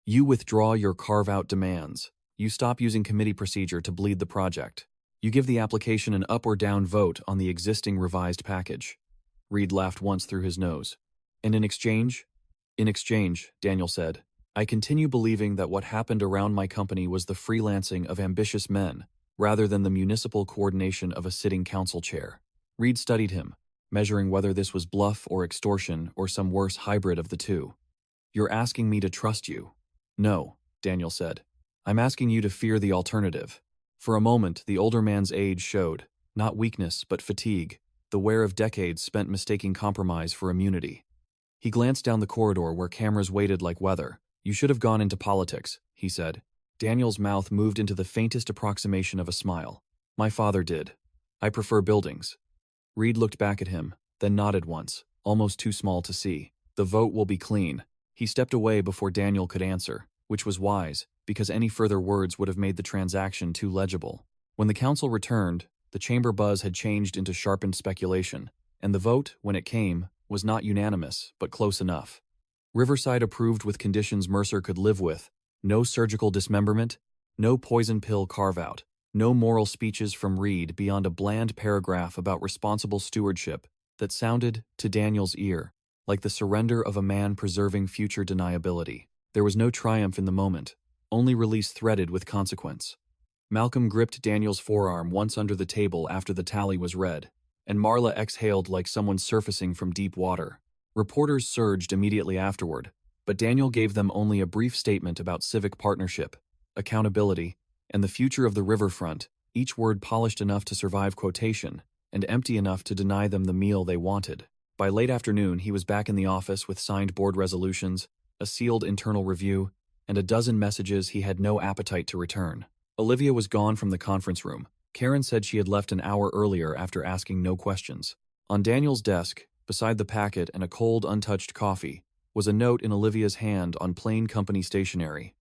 "You withdraw your carve-out demands. You stop using committee procedure to bleed the project. You give the application an up or down vote on the existing revised package." Reed laughed once through his nose. "And in exchange?" "In exchange," Daniel said, "I continue believing that what happened around my company was the freelancing of ambitious men, rather than the municipal coordination of a sitting council chair." Reed studied him, measuring whether this was bluff or extortion or some worse hybrid of the two. "You're asking me to trust you." "No," Daniel said. "I'm asking you to fear the alternative." For a moment, the older man's age showed, not weakness but fatigue, the wear of decades spent mistaking compromise for immunity. He glanced down the corridor where cameras waited like weather. "You should have gone into politics," he said. Daniel's mouth moved into the faintest approximation of a smile. "My father did. I prefer buildings." Reed looked back at him, then nodded once, almost too small to see. "The vote will be clean." He stepped away before Daniel could answer, which was wise, because any further words would have made the transaction too legible. When the council returned, the chamber buzz had changed into sharpened speculation, and the vote, when it came, was not unanimous, but close enough. Riverside approved with conditions Mercer could live with: no surgical dismemberment, no poison pill carve-out, no moral speeches from Reed beyond a bland paragraph about responsible stewardship that sounded, to Daniel's ear, like the surrender of a man preserving future deniability. There was no triumph in the moment, only release threaded with consequence. Malcolm gripped Daniel's forearm once under the table after the tally was read, and Marla exhaled like someone surfacing from deep water. Reporters surged immediately afterward, but Daniel gave them only a brief statement about civic partnership, accountability, and the future of the riverfront, each word polished enough to survive quotation, and empty enough to deny them the meal they wanted. By late afternoon, he was back in the office with signed board resolutions, a sealed internal review, and a dozen messages he had no appetite to return. Olivia was gone from the conference room. Karen said she had left an hour earlier after asking no questions. On Daniel's desk, beside the packet and a cold, untouched coffee, was a note in Olivia's hand on plain company stationery.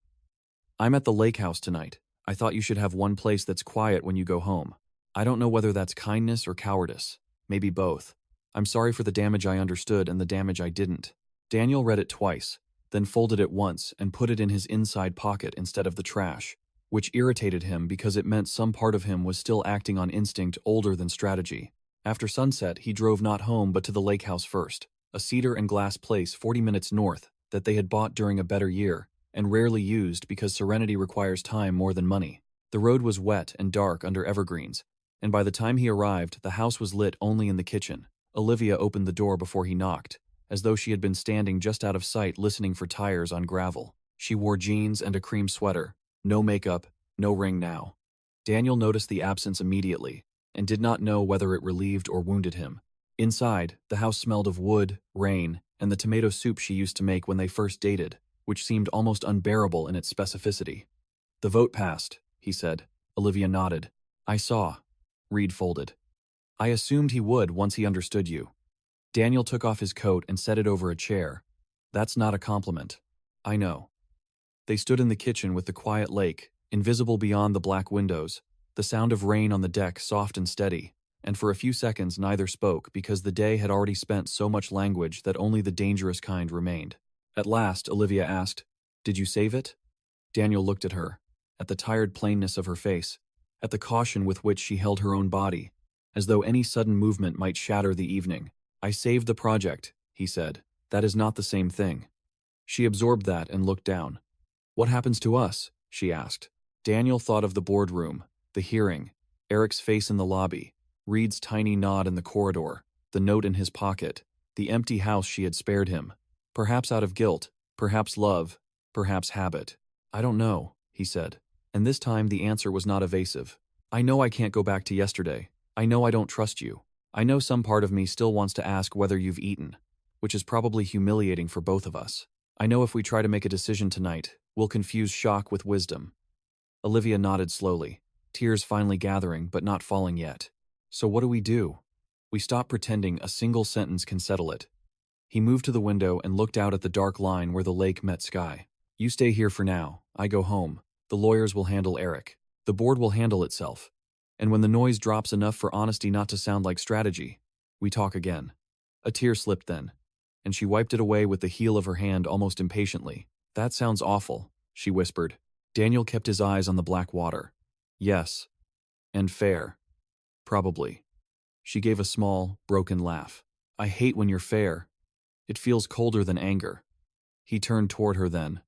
"I'm at the lake house tonight. I thought you should have one place that's quiet when you go home. I don't know whether that's kindness or cowardice. Maybe both. I'm sorry for the damage I understood and the damage I didn't." Daniel read it twice, then folded it once and put it in his inside pocket instead of the trash, which irritated him because it meant some part of him was still acting on instinct older than strategy. After sunset, he drove not home but to the lake house first. a cedar and glass place 40 minutes north that they had bought during a better year and rarely used because serenity requires time more than money. The road was wet and dark under evergreens, and by the time he arrived, the house was lit only in the kitchen. Olivia opened the door before he knocked, as though she had been standing just out of sight listening for tires on gravel. She wore jeans and a cream sweater, no makeup, no ring now. Daniel noticed the absence immediately, and did not know whether it relieved or wounded him. Inside, the house smelled of wood, rain, and the tomato soup she used to make when they first dated, which seemed almost unbearable in its specificity. "The vote passed," he said. Olivia nodded. "I saw." Reed folded. "I assumed he would once he understood you." Daniel took off his coat and set it over a chair. "That's not a compliment." "I know." They stood in the kitchen with the quiet lake, invisible beyond the black windows, the sound of rain on the deck soft and steady, and for a few seconds neither spoke because the day had already spent so much language that only the dangerous kind remained. At last, Olivia asked, "Did you save it?" Daniel looked at her, at the tired plainness of her face, at the caution with which she held her own body, as though any sudden movement might shatter the evening. "I saved the project," he said. "That is not the same thing." She absorbed that and looked down. "What happens to us?" she asked. Daniel thought of the boardroom, the hearing, Eric's face in the lobby, Reed's tiny nod in the corridor, the note in his pocket, the empty house she had spared him. Perhaps out of guilt, perhaps love, perhaps habit. "I don't know," he said. And this time the answer was not evasive. "I know I can't go back to yesterday. I know I don't trust you. I know some part of me still wants to ask whether you've eaten, which is probably humiliating for both of us. I know if we try to make a decision tonight, we'll confuse shock with wisdom." Olivia nodded slowly, tears finally gathering but not falling yet. "So what do we do?" "We stop pretending a single sentence can settle it." He moved to the window and looked out at the dark line where the lake met sky. "You stay here for now. I go home. The lawyers will handle Eric. The board will handle itself. And when the noise drops enough for honesty not to sound like strategy, we talk again." A tear slipped then, and she wiped it away with the heel of her hand almost impatiently. "That sounds awful," she whispered. Daniel kept his eyes on the black water. "Yes. And fair. Probably." She gave a small, broken laugh. "I hate when you're fair. It feels colder than anger." He turned toward her then.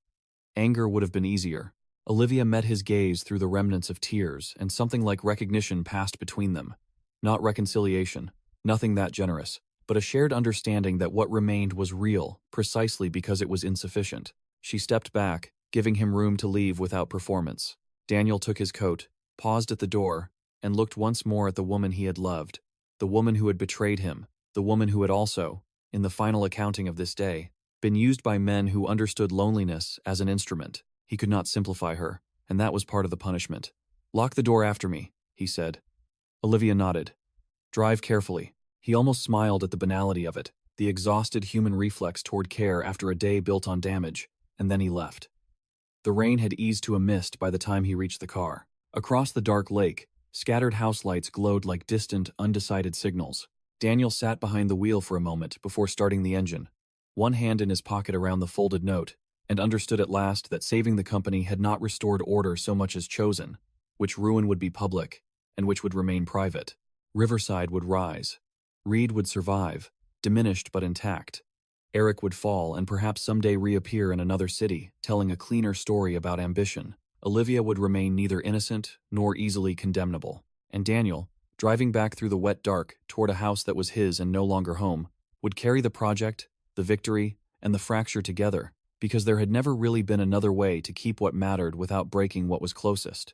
Anger would have been easier. Olivia met his gaze through the remnants of tears, and something like recognition passed between them. Not reconciliation, nothing that generous, but a shared understanding that what remained was real, precisely because it was insufficient. She stepped back, giving him room to leave without performance. Daniel took his coat, paused at the door, and looked once more at the woman he had loved, the woman who had betrayed him, the woman who had also, in the final accounting of this day, been used by men who understood loneliness as an instrument. He could not simplify her, and that was part of the punishment. "Lock the door after me," he said. Olivia nodded. "Drive carefully." He almost smiled at the banality of it, the exhausted human reflex toward care after a day built on damage, and then he left. The rain had eased to a mist by the time he reached the car. Across the dark lake, scattered house lights glowed like distant, undecided signals. Daniel sat behind the wheel for a moment before starting the engine, one hand in his pocket around the folded note, and understood at last that saving the company had not restored order so much as chosen, which ruin would be public, and which would remain private. Riverside would rise. Reed would survive, diminished but intact. Eric would fall and perhaps someday reappear in another city, telling a cleaner story about ambition. Olivia would remain neither innocent nor easily condemnable. And Daniel, driving back through the wet dark toward a house that was his and no longer home, would carry the project, the victory, and the fracture together, because there had never really been another way to keep what mattered without breaking what was closest.